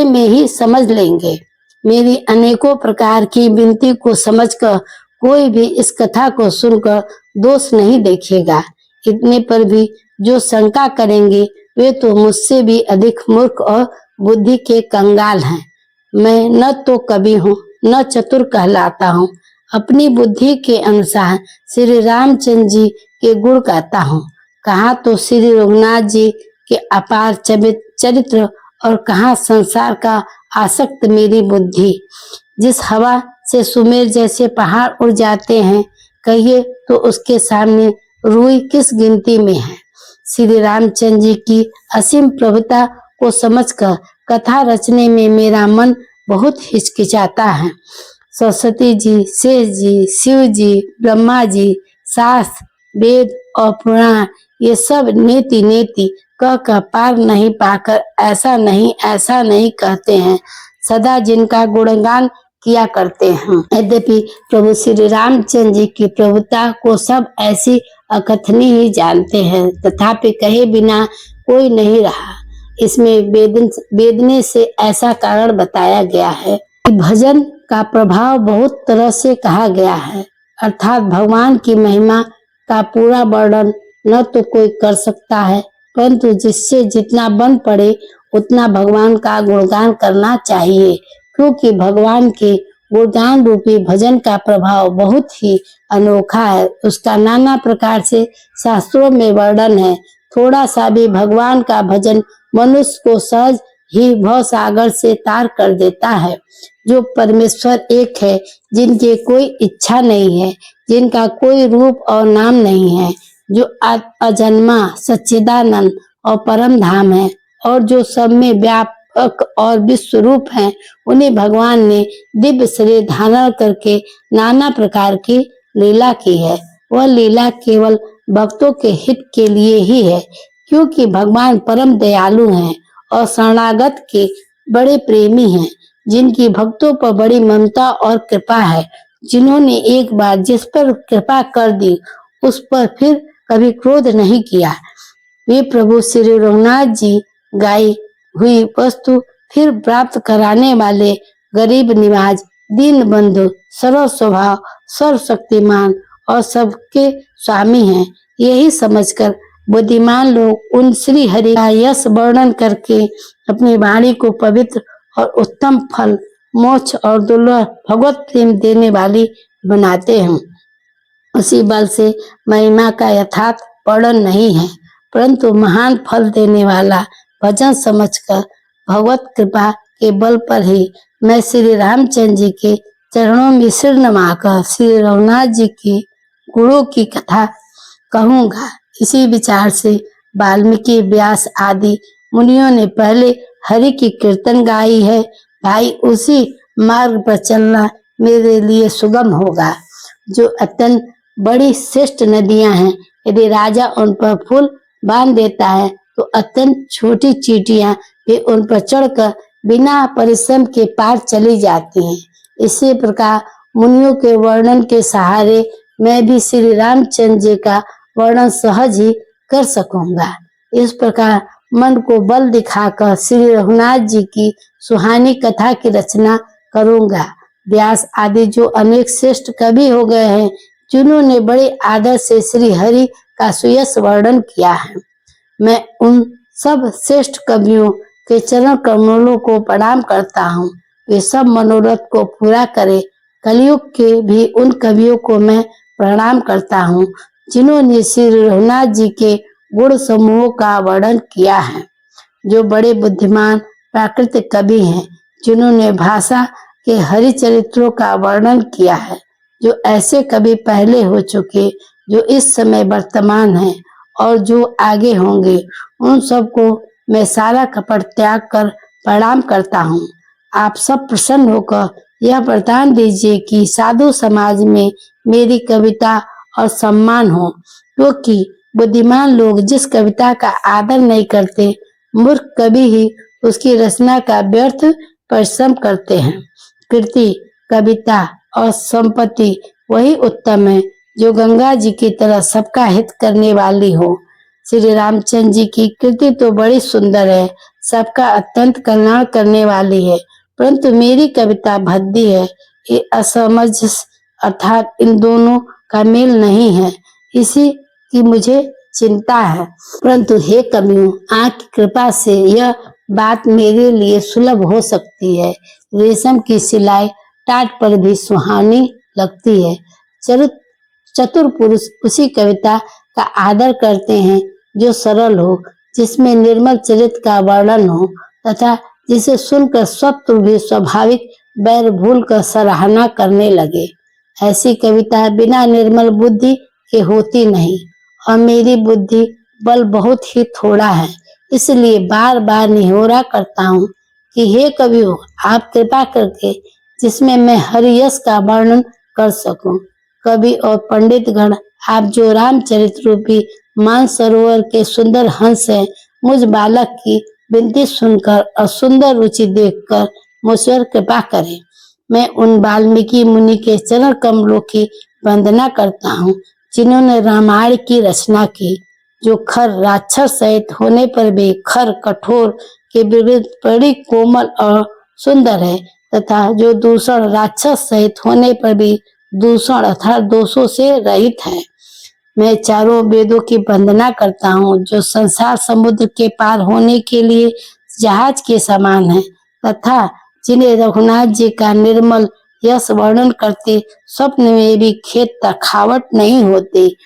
में ही समझ लेंगे। मेरी अनेकों प्रकार की विनती को समझकर कोई भी इस कथा को सुनकर दोष नहीं देखेगा। इतने पर भी जो शंका करेंगे वे तो मुझसे भी अधिक मूर्ख और बुद्धि के कंगाल हैं। मैं न तो कवि हूँ न चतुर कहलाता हूँ। अपनी बुद्धि के अनुसार श्री रामचंद्र जी के गुण गाता हूँ। कहाँ तो श्री रघुनाथ जी के अपार चरित्र और कहाँ संसार का आसक्त मेरी बुद्धि। जिस हवा से सुमेर जैसे पहाड़ उड़ जाते हैं, कहिए तो उसके सामने रूई किस गिनती में है। श्री रामचंद्र जी की असीम प्रभुता को समझकर कथा रचने में मेरा मन बहुत हिचकिचाता है। सरस्वती जी, शेष जी, शिव जी, ब्रह्मा जी, शास्त्र, वेद और पुराण ये सब नेति नेति कह पार नहीं पाकर ऐसा नहीं कहते हैं, सदा जिनका गुणगान किया करते हैं। यद्यपि प्रभु श्री रामचंद्र जी की प्रभुता को सब ऐसी अकथनीय ही जानते हैं, तथापि कहे बिना कोई नहीं रहा। इसमें वेदने से ऐसा कारण बताया गया है कि भजन का प्रभाव बहुत तरह से कहा गया है, अर्थात भगवान की महिमा का पूरा वर्णन न तो कोई कर सकता है, परंतु जिससे जितना बन पड़े उतना भगवान का गुणगान करना चाहिए, क्योंकि भगवान के गुणगान रूपी भजन का प्रभाव बहुत ही अनोखा है। उसका नाना प्रकार से शास्त्रों में वर्णन है। थोड़ा सा भी भगवान का भजन मनुष्य को सहज ही भव सागर से तार कर देता है। जो परमेश्वर एक है, जिनकी कोई इच्छा नहीं है, जिनका कोई रूप और नाम नहीं है, जो अजन्मा सच्चिदानंद और परम धाम है और जो सब में व्यापक और विश्व रूप है, उन्हें भगवान ने दिव्य शरीर धारण करके नाना प्रकार की लीला की है। वह लीला केवल भक्तों के हित के लिए ही है, क्योंकि भगवान परम दयालु हैं और शरणागत के बड़े प्रेमी हैं, जिनकी भक्तों पर बड़ी ममता और कृपा है। जिन्होंने एक बार जिस पर कृपा कर दी उस पर फिर कभी क्रोध नहीं किया। वे प्रभु श्री रघुनाथ जी गाई हुई वस्तु फिर प्राप्त कराने वाले गरीब निवाज, दीन बंधु, सर्व स्वभाव, सर्वशक्तिमान और सबके स्वामी हैं। यही समझकर बुद्धिमान लोग उन श्री हरि का यश वर्णन करके अपनी वाणी को पवित्र और उत्तम फल, मोक्ष और दुर्लभ भगवत प्रेम देने वाली बनाते हैं। उसी बल से महिमा का यथार्थ वर्णन नहीं है, परंतु महान फल देने वाला भजन समझकर भगवत कृपा के बल पर ही मैं श्री रामचंद्र जी के चरणों में सिर नमाकर श्री रघुनाथ जी के गुणों की कथा कहूँगा। इसी विचार से वाल्मीकि, व्यास आदि मुनियों ने पहले हरि की कीर्तन गाई है। भाई, उसी मार्ग पर चलना मेरे लिए सुगम होगा। जो अत्यंत बड़ी श्रेष्ठ नदियां हैं, यदि राजा उन पर पुल बांध देता है तो अत्यंत छोटी चींटियां भी उन पर चढ़कर बिना परिश्रम के पार चली जाती हैं। इसी प्रकार मुनियों के वर्णन के सहारे मैं भी श्री रामचंद्र जी का वर्णन सहज ही कर सकूंगा। इस प्रकार मन को बल दिखाकर श्री रघुनाथ जी की सुहानी कथा की रचना करूंगा। व्यास आदि जो अनेक श्रेष्ठ कवि हो गए हैं, जिन्होंने बड़े आदर से श्री हरि का सुयश वर्णन किया है, मैं उन सब श्रेष्ठ कवियों के चरण कमलों को प्रणाम करता हूँ। वे सब मनोरथ को पूरा करे। कलयुग के भी उन कवियों को मैं प्रणाम करता हूँ, जिन्होंने श्री रघुनाथ जी के गुण समूहों का वर्णन किया है। जो बड़े बुद्धिमान प्राकृतिक कवि हैं, जिन्होंने भाषा के हरिचरित्रों का वर्णन किया है। जो ऐसे कवि पहले हो चुके, जो इस समय वर्तमान हैं और जो आगे होंगे, उन सबको मैं सारा कपट त्याग कर प्रणाम करता हूँ। आप सब प्रसन्न होकर यह वरदान दीजिए कि साधु समाज में मेरी कविता और सम्मान हो, क्योंकि बुद्धिमान लोग जिस कविता का आदर नहीं करते, मूर्ख कवि ही उसकी रचना का व्यर्थ परिश्रम करते हैं। कीर्ति, कविता और संपत्ति वही उत्तम है जो गंगा जी की तरह सबका हित करने वाली हो। श्री रामचंद्र जी की कीर्ति तो बड़ी सुंदर है, सबका अत्यंत कल्याण करने वाली है, परंतु मेरी कविता भद्दी है। ये असमंजस अर्थात इन दोनों का मेल नहीं है, इसी की मुझे चिंता है। परंतु हे कवियों, आपकी कृपा से यह बात मेरे लिए सुलभ हो सकती है। रेशम की सिलाई टाट पर भी सुहानी लगती है। चतुर पुरुष उसी कविता का आदर करते हैं जो सरल हो, जिसमें निर्मल चरित्र का वर्णन हो तथा जिसे सुनकर शत्रु भी स्वाभाविक बैर भूल कर सराहना करने लगे। ऐसी कविता बिना निर्मल बुद्धि के होती नहीं, और मेरी बुद्धि बल बहुत ही थोड़ा है, इसलिए बार बार निहोरा करता हूँ कि हे कवियों, आप कृपा करके जिसमें मैं हरियश का वर्णन कर सकूं। कवि और पंडित गण, आप जो रामचरित रूपी मानसरोवर के सुंदर हंस हैं, मुझ बालक की विनती सुनकर और सुंदर रुचि देखकर मुझ पर कृपा करें। मैं उन वाल्मीकि मुनि के चरण कमलों की वंदना करता हूँ, जिन्होंने रामायण की रचना की। जो खर राक्षस सहित होने पर भी खर कठोर के विरुद्ध बड़ी कोमल और सुंदर है, तथा जो दूषण राक्षस सहित होने पर भी दूषण अर्थात दोषों से रहित है। मैं चारों वेदों की वंदना करता हूँ, जो संसार समुद्र के पार होने के लिए जहाज के समान है, तथा जिन्हें रघुनाथ जी का निर्मल यश वर्णन करते स्वप्न में भी खेत तखावट नहीं होती।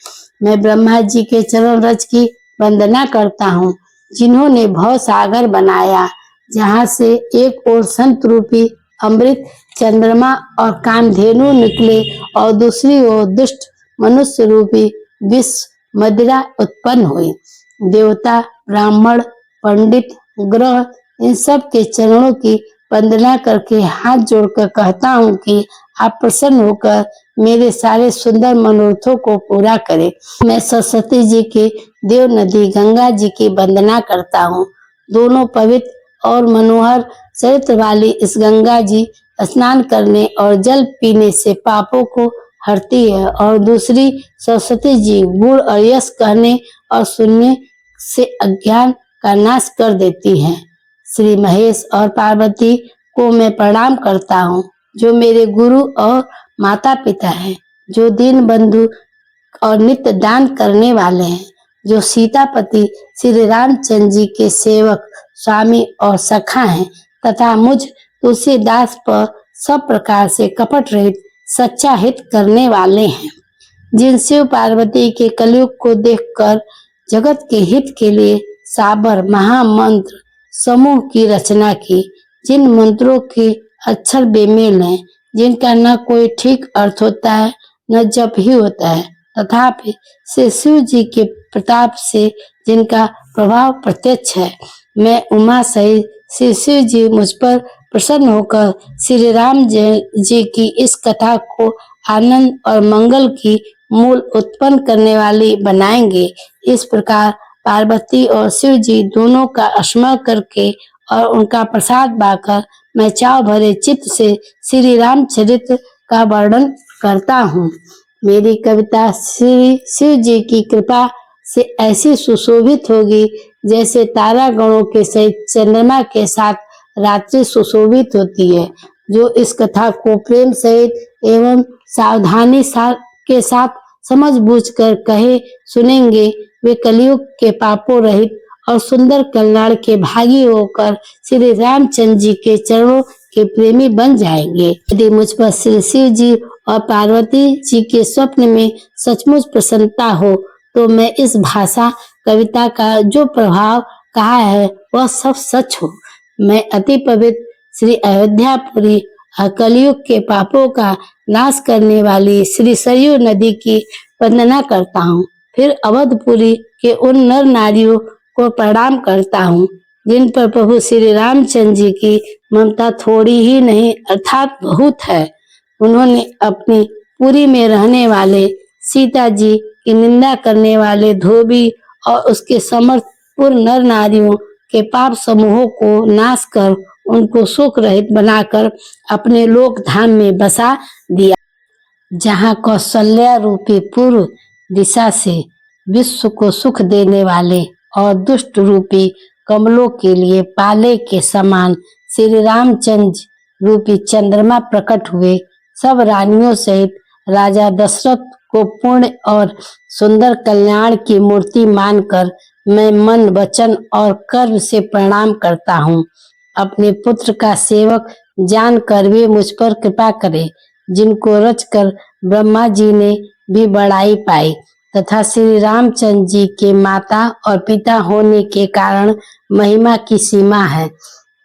मैं ब्रह्मा जी के चरण रज की वंदना करता हूँ, जिन्होंने भव सागर बनाया, जहाँ से एक ओर संत रूपी अमृत चंद्रमा और कामधेनु निकले और दूसरी ओर दुष्ट मनुष्य रूपी विष मदिरा उत्पन्न हुई। देवता, ब्राह्मण, पंडित, ग्रह, इन सब के चरणों की वंदना करके हाथ जोड़कर कहता हूँ कि आप प्रसन्न होकर मेरे सारे सुंदर मनोरथों को पूरा करें। मैं सरस्वती जी के देव नदी गंगा जी की वंदना करता हूँ। दोनों पवित्र और मनोहर चरित्र वाली इस गंगा जी स्नान करने और जल पीने से पापों को हरती है, और दूसरी सरस्वती जी गुण और यश कहने और सुनने से अज्ञान का नाश कर देती हैं। श्री महेश और पार्वती को मैं प्रणाम करता हूँ, जो मेरे गुरु और माता पिता हैं, जो दीन बंधु और नित्य दान करने वाले हैं, जो सीतापति श्री रामचंद्र जी के सेवक, स्वामी और सखा हैं, तथा मुझ तुलसीदास पर सब प्रकार से कपट रहित सच्चा हित करने वाले हैं। जिन शिव पार्वती के कलयुग को देखकर जगत के हित के लिए साबर महामंत्र समूह की रचना की, जिन मंत्रों के अक्षर बेमेल हैं, जिनका न कोई ठीक अर्थ होता है न जप ही होता है, तथापि श्री शिव जी के प्रताप से जिनका प्रभाव प्रत्यक्ष है, मैं उमा सहित श्री शिव जी मुझ पर प्रसन्न होकर श्री राम जी की इस कथा को आनंद और मंगल की मूल उत्पन्न करने वाली बनाएंगे। इस प्रकार पार्वती और शिव जी दोनों का स्मरण करके और उनका प्रसाद पाकर मैं चाव भरे चित्त से श्री रामचरित्र का वर्णन करता हूँ। मेरी कविता श्री शिव जी की कृपा से ऐसी सुशोभित होगी जैसे तारा गणों के सहित चंद्रमा के साथ रात्रि सुशोभित होती है। जो इस कथा को प्रेम सहित एवं सावधानी के साथ समझ बूझ कर कहे सुनेंगे, वे कलयुग के पापों रहित और सुंदर कल्याण के भागी होकर श्री रामचंद्र जी के चरणों के प्रेमी बन जाएंगे। यदि मुझ पर श्री शिव जी और पार्वती जी के स्वप्न में सचमुच प्रसन्नता हो तो मैं इस भाषा कविता का जो प्रभाव कहा है वह सब सच हो। मैं अति पवित्र श्री अयोध्यापुरी कलयुग के पापों का नाश करने वाली श्री सरयू नदी की वंदना करता हूँ। फिर अवधपुरी के उन नर नारियों को प्रणाम करता हूँ जिन पर प्रभु श्री रामचंद्र जी की ममता थोड़ी ही नहीं अर्थात बहुत है। उन्होंने अपनी पुरी में रहने वाले सीता जी की निंदा करने वाले धोबी और उसके समर्थपुर नर नारियों के पाप समूहों को नाश कर उनको सुख रहित बनाकर अपने लोक धाम में बसा दिया, जहाँ कौशल्या रूपी पूर्व दिशा से विश्व को सुख देने वाले और दुष्ट रूपी कमलों के लिए पाले के समान श्री रामचंद्र रूपी चंद्रमा प्रकट हुए। सब रानियों सहित राजा दशरथ को पूर्ण और सुंदर कल्याण की मूर्ति मानकर मैं मन वचन और कर्म से प्रणाम करता हूँ। अपने पुत्र का सेवक जानकर वे मुझ पर कृपा करे, जिनको रचकर ब्रह्मा जी ने भी बड़ाई पाई तथा श्री रामचंद्र जी के माता और पिता होने के कारण महिमा की सीमा है।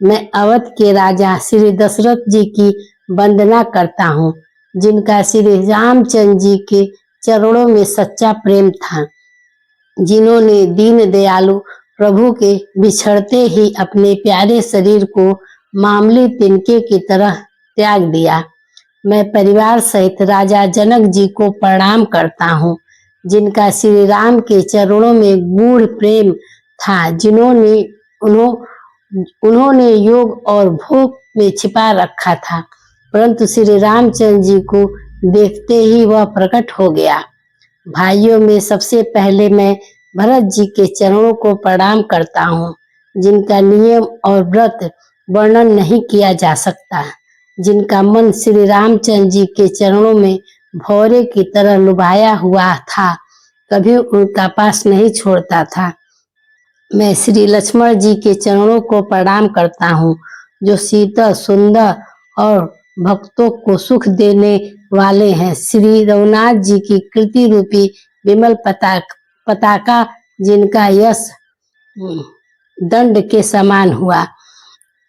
मैं अवध के राजा श्री दशरथ जी की वंदना करता हूँ, जिनका श्री रामचंद्र जी के चरणों में सच्चा प्रेम था, जिन्होंने दीन दयालु प्रभु के बिछड़ते ही अपने प्यारे शरीर को मामूली तिनके की तरह त्याग दिया। मैं परिवार सहित राजा जनक जी को प्रणाम करता हूँ, जिनका श्री राम के चरणों में गूढ़ प्रेम था, उन्होंने योग और भोग में छिपा रखा था, परंतु श्री रामचंद्र जी को देखते ही वह प्रकट हो गया। भाइयों में सबसे पहले मैं भरत जी के चरणों को प्रणाम करता हूँ, जिनका नियम और व्रत वर्णन नहीं किया जा सकता, जिनका मन श्री रामचंद्र जी के चरणों में भौरे की तरह लुभाया हुआ था, कभी उनका पास नहीं छोड़ता था। मैं श्री लक्ष्मण जी के चरणों को प्रणाम करता हूँ, जो शीतल सुंदर और भक्तों को सुख देने वाले हैं। श्री रघुनाथ जी की कृति रूपी विमल पताका, जिनका यश दंड के समान हुआ,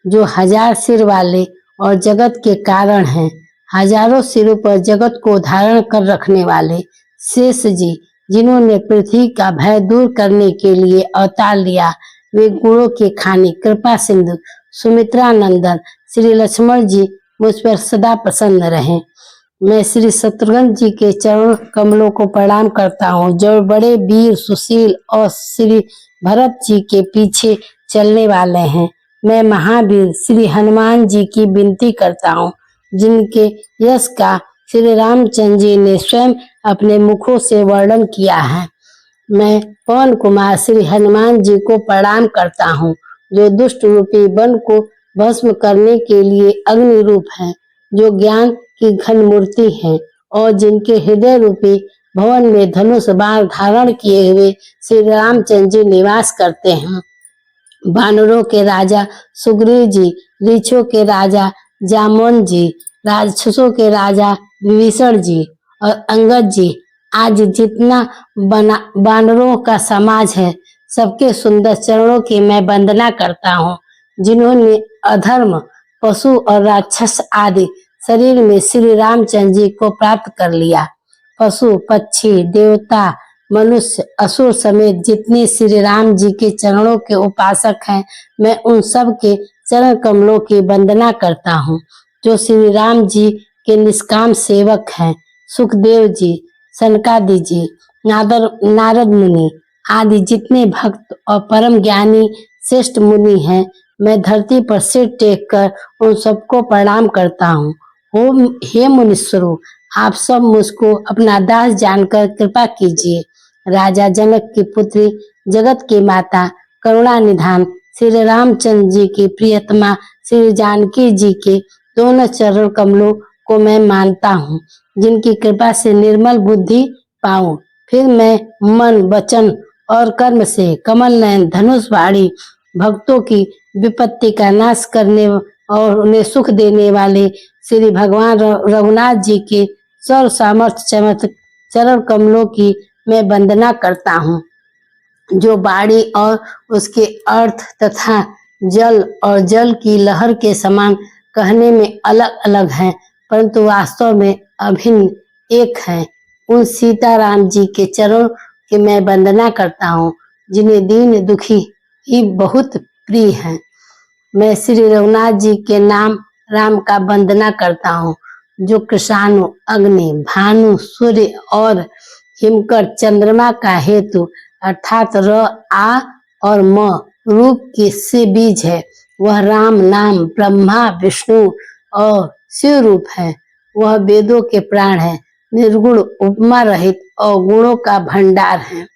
जो 1000 सिर वाले और जगत के कारण हैं, हजारों सिरों पर जगत को धारण कर रखने वाले शेष जी, जिन्होंने पृथ्वी का भय दूर करने के लिए अवतार लिया, वे गुणों के खानी कृपा सिंधु सुमित्रा नंदन श्री लक्ष्मण जी मुझ पर सदा प्रसन्न रहें। मैं श्री शत्रुघ्न जी के चरण कमलों को प्रणाम करता हूँ, जो बड़े वीर सुशील और श्री भरत जी के पीछे चलने वाले हैं। मैं महावीर श्री हनुमान जी की विनती करता हूँ, जिनके यश का श्री रामचंद्र जी ने स्वयं अपने मुखों से वर्णन किया है। मैं पवन कुमार श्री हनुमान जी को प्रणाम करता हूँ, जो दुष्ट रूपी वन को भस्म करने के लिए अग्नि रूप है, जो ज्ञान की घन मूर्ति है और जिनके हृदय रूपी भवन में धनुष बाण धारण किए हुए श्री रामचंद्र जी निवास करते हैं। वानरों के राजा सुग्रीव जी, ऋक्षों के राजा जामवंत जी, राक्षसों के राजा विभीषण जी और अंगद जी, आज जितना वानरों का समाज है, सबके सुंदर चरणों की मैं वंदना करता हूँ, जिन्होंने अधर्म पशु और राक्षस आदि शरीर में श्री रामचंद्र जी को प्राप्त कर लिया। पशु पक्षी देवता मनुष्य असुर समेत जितने श्री राम जी के चरणों के उपासक हैं, मैं उन सब के चरण कमलों की वंदना करता हूँ। जो श्री राम जी के निष्काम सेवक हैं, सुखदेव जी, सनकादि जी, नारद मुनि आदि जितने भक्त और परम ज्ञानी श्रेष्ठ मुनि हैं, मैं धरती पर सिर टेक कर उन सबको प्रणाम करता हूँ। हे मुनीश्वरों, आप सब मुझको अपना दास जानकर कृपा कीजिए। राजा जनक की पुत्री, जगत की माता, करुणा निधान श्री रामचंद्र जी की प्रियतमा श्री जानकी जी के दोनों चरण कमलों को मैं मानता हूँ, जिनकी कृपा से निर्मल बुद्धि पाऊं। फिर मैं मन वचन और कर्म से कमल नयन धनुष वाणी भक्तों की विपत्ति का नाश करने और उन्हें सुख देने वाले श्री भगवान रघुनाथ जी के सर्व सामर्थ्य चमत्कार चरण कमलों की मैं वंदना करता हूँ, जो बाणी और उसके अर्थ तथा जल और जल की लहर के समान कहने में अलग अलग हैं, परंतु वास्तव में अभिन्न एक हैं। उन सीताराम जी के चरणों की मैं वंदना करता हूँ, जिन्हें दीन दुखी ही बहुत प्रिय हैं। मैं श्री रघुनाथ जी के नाम राम का वंदना करता हूँ, जो कृषाणु अग्नि भानु सूर्य और हिमकर चंद्रमा का हेतु अर्थात र आ और म रूप के से बीज है। वह राम नाम ब्रह्मा विष्णु और शिव रूप है। वह वेदों के प्राण है, निर्गुण उपमा रहित और गुणों का भंडार है,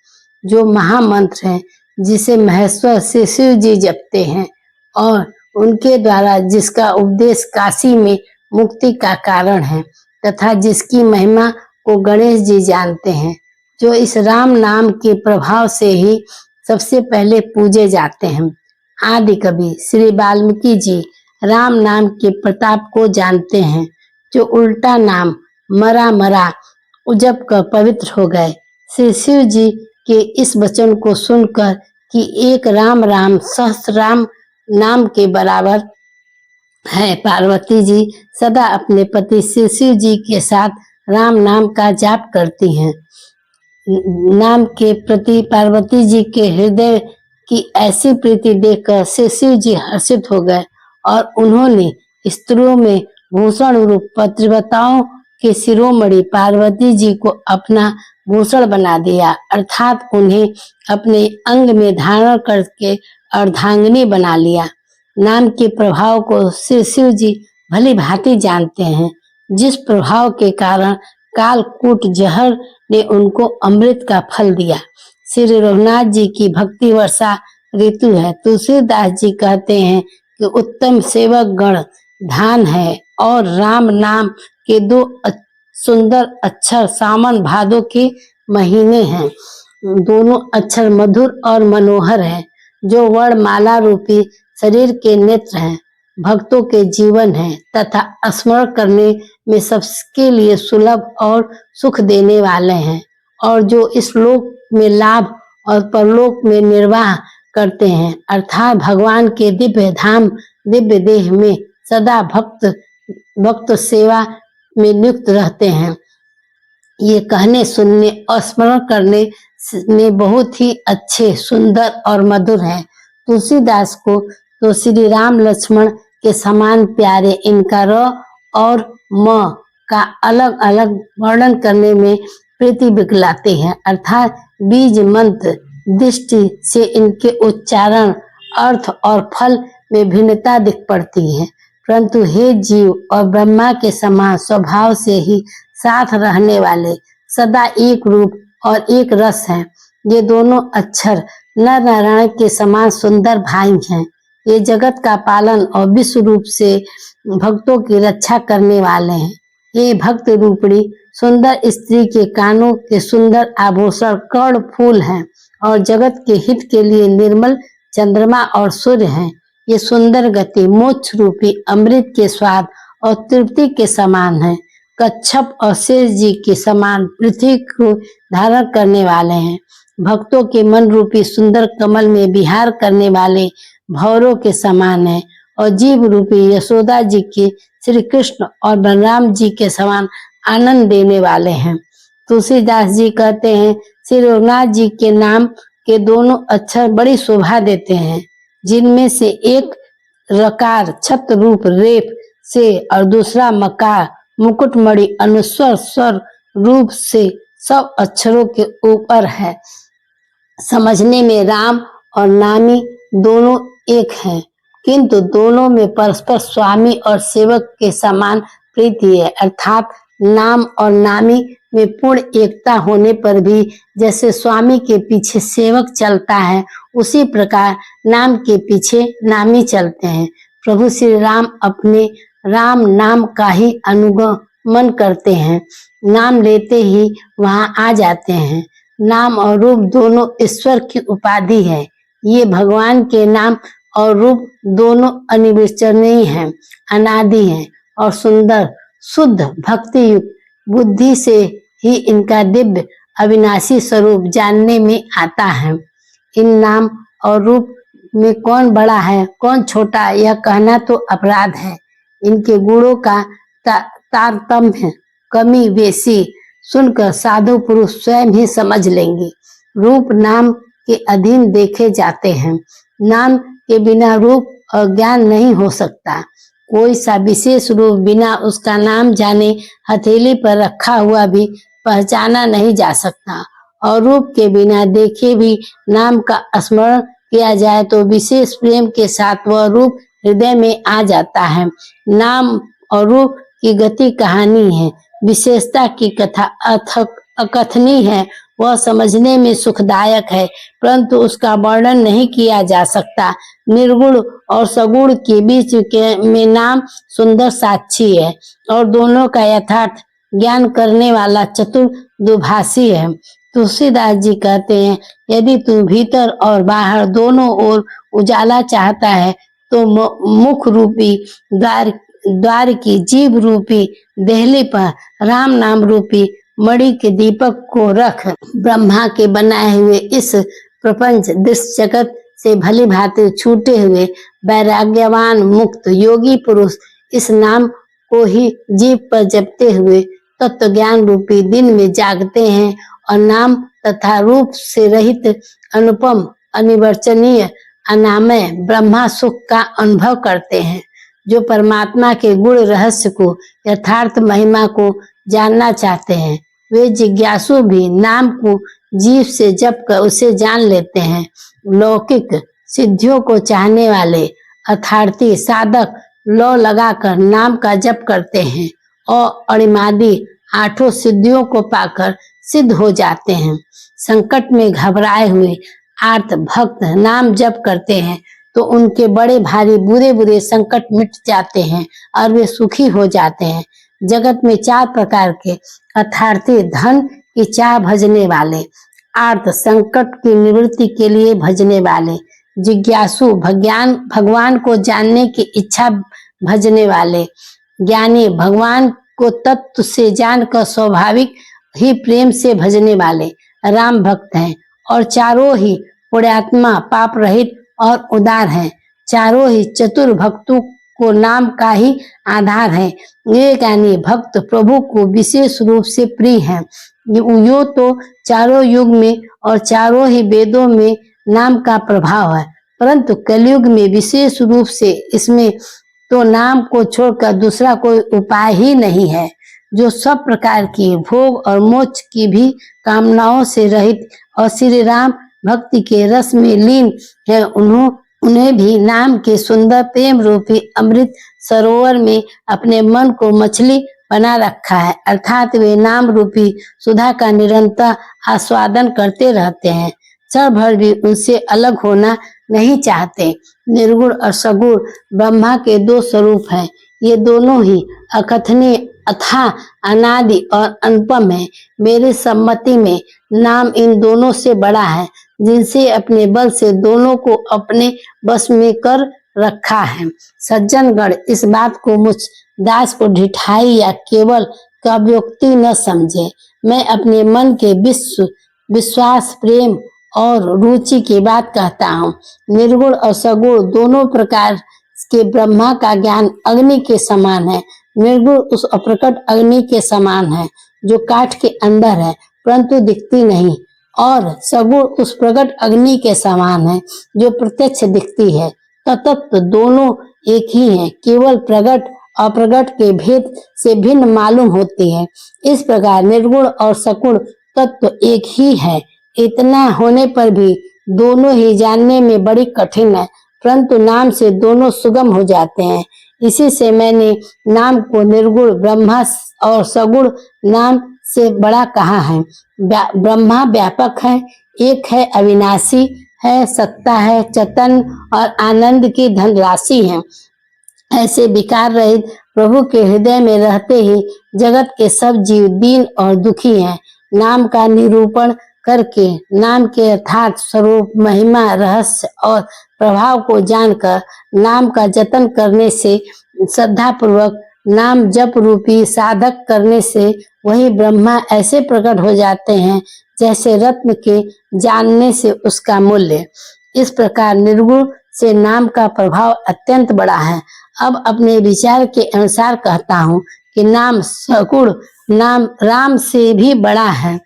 जो महामंत्र है, जिसे महेश्वर से शिव जी जपते हैं और उनके द्वारा जिसका उपदेश काशी में मुक्ति का कारण है, तथा जिसकी महिमा को गणेश जी जानते हैं, जो इस राम नाम के प्रभाव से ही सबसे पहले पूजे जाते हैं। आदि कवि श्री वाल्मीकि जी राम नाम के प्रताप को जानते हैं, जो उल्टा नाम मरा मरा उजब कर पवित्र हो गए। श्री शिव जी के इस वचन को सुनकर कि एक राम राम सहस्त्र राम नाम के बराबर है, पार्वती जी सदा अपने पति श्री शिव जी के साथ राम नाम का जाप करती हैं। नाम के प्रति पार्वती जी के हृदय की ऐसी प्रीति देखकर श्री शिव जी हर्षित हो गए और उन्होंने स्त्रियों में भूषण रूप पतिव्रताओं के शिरोमणि पार्वती जी को अपना भूषण बना दिया, अर्थात उन्हें अपने अंग में धारण करके अर्धांगिनी बना लिया। नाम के प्रभाव को श्री शिव जी भली भांति जानते हैं, जिस प्रभाव के कारण कालकूट जहर ने उनको अमृत का फल दिया। श्री रघुनाथ जी की भक्ति वर्षा ऋतु है। तुलसीदास जी कहते हैं कि उत्तम सेवक गण धान है और राम नाम के दो सुंदर अक्षर सावन भादो के महीने हैं। दोनों अक्षर मधुर और मनोहर हैं, जो वर्णमाला रूपी शरीर के नेत्र हैं, भक्तों के जीवन हैं तथा स्मरण करने में सबके लिए सुलभ और सुख देने वाले हैं, और जो इस लोक में लाभ और परलोक में निर्वाह करते हैं, अर्थात भगवान के दिव्य धाम दिव्य देह में सदा भक्त सेवा में नियुक्त रहते हैं। ये कहने सुनने और स्मरण करने में बहुत ही अच्छे सुंदर और मधुर हैं। तुलसीदास को तो श्री राम लक्ष्मण के समान प्यारे इनका र और म का अलग अलग वर्णन करने में प्रीति बिकलाते हैं, अर्थात बीज मंत्र दृष्टि से इनके उच्चारण अर्थ और फल में भिन्नता दिख पड़ती है, परंतु हे जीव और ब्रह्मा के समान स्वभाव से ही साथ रहने वाले सदा एक रूप और एक रस हैं। ये दोनों अक्षर नर नारायण के समान सुंदर भाई हैं। ये जगत का पालन और विश्व रूप से भक्तों की रक्षा करने वाले हैं। ये भक्त रूपणी सुंदर स्त्री के कानों के सुंदर आभूषण कर्ण फूल हैं और जगत के हित के लिए निर्मल चंद्रमा और सूर्य हैं। ये सुंदर गति मोक्ष रूपी अमृत के स्वाद और तृप्ति के समान है। कच्छप और शेष जी के समान पृथ्वी को धारण करने वाले हैं। भक्तों के मन रूपी सुंदर कमल में विहार करने वाले भौरों के समान है और जीव रूपी यशोदा जी के श्री कृष्ण और बलराम जी के समान आनंद देने वाले हैं। तुलसीदास जी कहते हैं श्री रघुनाथ जी के नाम के दोनों अक्षर बड़ी शोभा देते हैं, जिनमें से एक रकार छत रूप रेप से और दूसरा मकार मुकुटमणि अनुस्वर स्वर रूप से सब अक्षरों के ऊपर है। समझने में राम और नामी दोनों एक हैं, किंतु दोनों में परस्पर स्वामी और सेवक के समान प्रीति है। अर्थात नाम और नामी में पूर्ण एकता होने पर भी जैसे स्वामी के पीछे सेवक चलता है, उसी प्रकार नाम के पीछे नामी चलते हैं। प्रभु श्री राम अपने राम नाम का ही अनुगमन करते हैं, नाम लेते ही वहां आ जाते हैं। नाम और रूप दोनों ईश्वर की उपाधि है। ये भगवान के नाम और रूप दोनों अनिर्वचनीय हैं, अनादि हैं और सुंदर शुद्ध भक्ति युक्त बुद्धि से ही इनका दिव्य अविनाशी स्वरूप जानने में आता है। इन नाम और रूप में कौन बड़ा है कौन छोटा, यह कहना तो अपराध है। इनके गुणों का तारतम्य कमी बेसी सुनकर साधु पुरुष स्वयं ही समझ लेंगे। रूप नाम के अधीन देखे जाते हैं। नाम के बिना रूप और ज्ञान नहीं हो सकता। कोई सा विशेष रूप बिना उसका नाम जाने हथेली पर रखा हुआ भी पहचाना नहीं जा सकता, और रूप के बिना देखे भी नाम का स्मरण किया जाए तो विशेष प्रेम के साथ वह रूप हृदय में आ जाता है। नाम और रूप की गति कहानी है, विशेषता की कथा अथक अकथनीय है। वह समझने में सुखदायक है, परंतु उसका वर्णन नहीं किया जा सकता। निर्गुण और सगुण के बीच में नाम सुंदर साक्षी है और दोनों का यथार्थ ज्ञान करने वाला चतुर दुभाषी है। तुलसीदास जी कहते हैं, यदि तू भीतर और बाहर दोनों ओर उजाला चाहता है तो मुख रूपी द्वार की जीव रूपी देहली पर राम नाम रूपी मणि के दीपक को रख। ब्रह्मा के बनाए हुए इस प्रपंच दृश्य जगत से भली भांति छूटे हुए वैराग्यवान मुक्त योगी पुरुष इस नाम को ही जीव पर जपते हुए तत्व ज्ञान रूपी दिन में जागते हैं और नाम तथा रूप से रहित अनुपम अनिवर्चनीय अनामय ब्रह्मा सुख का अनुभव करते हैं। जो परमात्मा के गुण रहस्य को यथार्थ महिमा को जानना चाहते हैं, वे जिज्ञासु भी नाम को जीव से जप कर उसे जान लेते हैं। लौकिक सिद्धियों को चाहने वाले अर्थार्थी साधक लौ लगाकर नाम का जप करते हैं और अणिमादि आठों सिद्धियों को पाकर सिद्ध हो जाते हैं। संकट में घबराए हुए आर्त भक्त नाम जप करते हैं तो उनके बड़े भारी बुरे बुरे संकट मिट जाते हैं और वे सुखी हो जाते हैं। जगत में 4 प्रकार के अर्थार्थी धन की चाह भजने वाले, आर्त संकट की निवृत्ति के लिए भजने वाले, जिज्ञासु भगवान को जानने की इच्छा भजने वाले, ज्ञानी भगवान को तत्व से जानकर स्वाभाविक ही प्रेम से भजने वाले राम भक्त हैं। और चारों ही पुण्यात्मा पाप रहित और उदार हैं। चारों ही चतुर भक्तों को नाम का ही आधार है। ये ज्ञानी भक्त प्रभु को विशेष रूप से प्रिय हैं। यो तो चारों युग में और चारों ही वेदों में नाम का प्रभाव है, परंतु कलयुग में विशेष रूप से इसमें तो नाम को छोड़कर दूसरा कोई उपाय ही नहीं है। जो सब प्रकार की भोग और मोक्ष की भी कामनाओं से रहित और श्री राम भक्ति के रस में लीन है, उन्हें भी नाम के सुंदर प्रेम रूपी अमृत सरोवर में अपने मन को मछली बना रखा है। अर्थात वे नाम रूपी सुधा का निरंतर आस्वादन करते रहते हैं, क्षण भर भी उनसे अलग होना नहीं चाहते। निर्गुण और सगुण ब्रह्मा के 2 स्वरूप हैं। ये दोनों ही अकथनीय अथाह अनादि और अनुपम है। मेरी सम्मति में नाम इन दोनों से बड़ा है, जिनसे अपने बल से दोनों को अपने बस में कर रखा है। सज्जनगण इस बात को मुझ दास को ढिठाई या केवल काव्योक्ति न समझे। मैं अपने मन के विश्वास प्रेम और रुचि की बात कहता हूँ। निर्गुण और सगुण दोनों प्रकार के ब्रह्मा का ज्ञान अग्नि के समान है। निर्गुण उस अप्रकट अग्नि के समान है। जो काठ के अंदर है परंतु दिखती नहीं, और सगुण उस प्रकट अग्नि के समान है जो प्रत्यक्ष दिखती है। तत्व दोनों एक ही हैं, केवल प्रकट अप्रकट के भेद से भिन्न मालूम होती है। इस प्रकार निर्गुण और सगुण तत्व एक ही है। इतना होने पर भी दोनों ही जानने में बड़ी कठिन है, परंतु नाम से दोनों सुगम हो जाते हैं। इसी से मैंने नाम को निर्गुण ब्रह्मा और सगुण नाम से बड़ा कहा है। ब्रह्मा व्यापक है, एक है, अविनाशी है, सत्ता है, चेतन और आनंद की धनराशि है। ऐसे विकार रहित प्रभु के हृदय में रहते ही जगत के सब जीव दीन और दुखी हैं। नाम का निरूपण करके नाम के अर्थात स्वरूप, महिमा, रहस्य और प्रभाव को जानकर नाम का जतन करने से, श्रद्धा पूर्वक नाम जप रूपी साधक करने से वही ब्रह्मा ऐसे प्रकट हो जाते हैं जैसे रत्न के जानने से उसका मूल्य। इस प्रकार निर्गुण से नाम का प्रभाव अत्यंत बड़ा है। अब अपने विचार के अनुसार कहता हूँ कि नाम सगुण नाम राम से भी बड़ा है।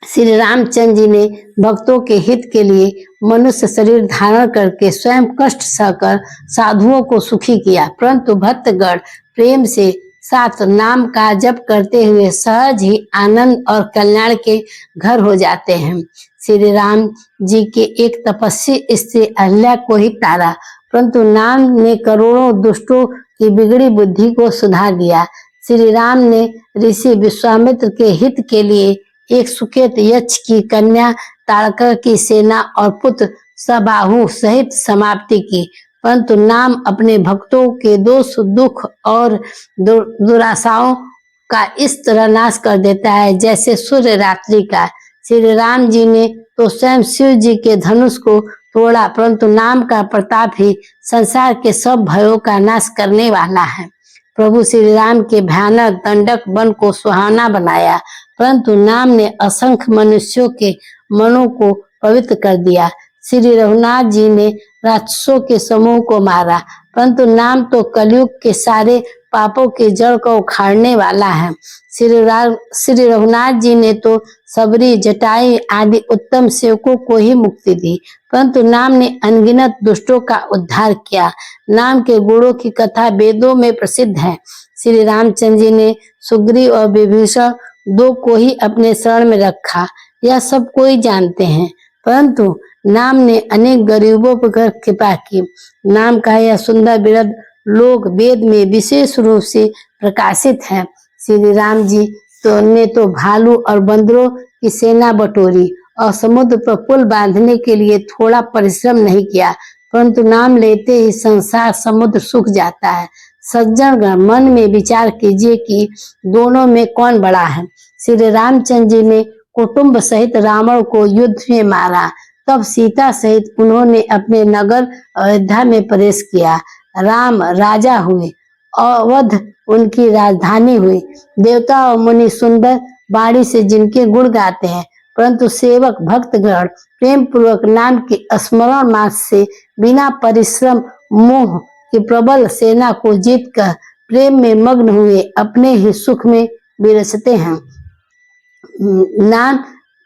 श्री रामचंद्र जी ने भक्तों के हित के लिए मनुष्य शरीर धारण करके स्वयं कष्ट सहकर साधुओं को सुखी किया, परंतु भक्तगण प्रेम से साथ नाम का जप करते हुए सहज ही आनंद और कल्याण के घर हो जाते हैं। श्री राम जी के एक तपस्वी स्त्री अहल्या को ही तारा, परंतु नाम ने करोड़ों दुष्टों की बिगड़ी बुद्धि को सुधार दिया। श्री राम ने ऋषि विश्वामित्र के हित के लिए एक सुकेत यक्ष की कन्या ताड़का की सेना और पुत्र सबाहु सहित समाप्ति की, परंतु नाम अपने भक्तों के दोष, दुख और दुराशाओं का इस तरह नाश कर देता है जैसे सूर्य रात्रि का। श्री राम जी ने तो स्वयं शिव जी के धनुष को तोड़ा, परंतु नाम का प्रताप ही संसार के सब भयों का नाश करने वाला है। प्रभु श्री राम के भयानक दंडक वन को सुहावना बनाया, परंतु नाम ने असंख्य मनुष्यों के मनों को पवित्र कर दिया। श्री रघुनाथ जी ने राक्षसों के समूह को मारा, परंतु नाम तो कलयुग के सारे पापों के जड़ को उखाड़ने वाला है। श्री रघुनाथ जी ने तो सबरी, जटाई आदि उत्तम सेवकों को ही मुक्ति दी, परंतु नाम ने अनगिनत दुष्टों का उद्धार किया। नाम के गुणों की कथा वेदों में प्रसिद्ध है। श्री रामचंद्र जी ने सुग्रीव और विभीषण दो को ही अपने शरण में रखा, यह सब कोई जानते हैं, परंतु नाम ने अनेक गरीबों पर कृपा की। नाम का यह सुंदर बिरध लोग वेद में विशेष रूप से प्रकाशित है। श्री राम जी ने तो भालू और बंदरों की सेना बटोरी और समुद्र पर पुल बांधने के लिए थोड़ा परिश्रम नहीं किया, परंतु नाम लेते ही संसार समुद्र सूख जाता है। सज्जनगण मन में विचार कीजिए कि दोनों में कौन बड़ा है। श्री रामचंद्र जी ने कुटुंब सहित रावण को युद्ध में मारा, तब सीता सहित उन्होंने अपने नगर अयोध्या में प्रवेश किया। राम राजा हुए, अवध उनकी राजधानी हुई। देवता और मुनि सुंदर वाणी से जिनके गुण गाते हैं, परंतु सेवक भक्तगण प्रेम पूर्वक नाम के स्मरण मात्र से बिना परिश्रम मोह की प्रबल सेना को जीतकर प्रेम में मग्न हुए अपने ही सुख में विरसते हैं। नाम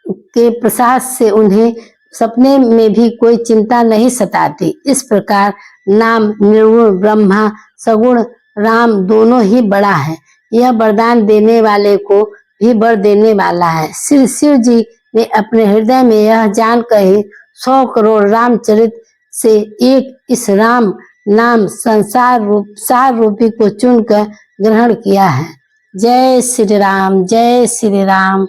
के प्रसाद से उन्हें सपने में भी कोई चिंता नहीं सताती। इस प्रकार नाम निर्गुण ब्रह्मा सगुण राम दोनों ही बड़ा है। यह वरदान देने वाले को भी वर देने वाला है। श्री शिव जी ने अपने हृदय में यह जानकर ही 100 करोड़ रामचरित से एक इस राम नाम सार रूपी को चुनकर ग्रहण किया है। जय श्री राम, जय श्री राम।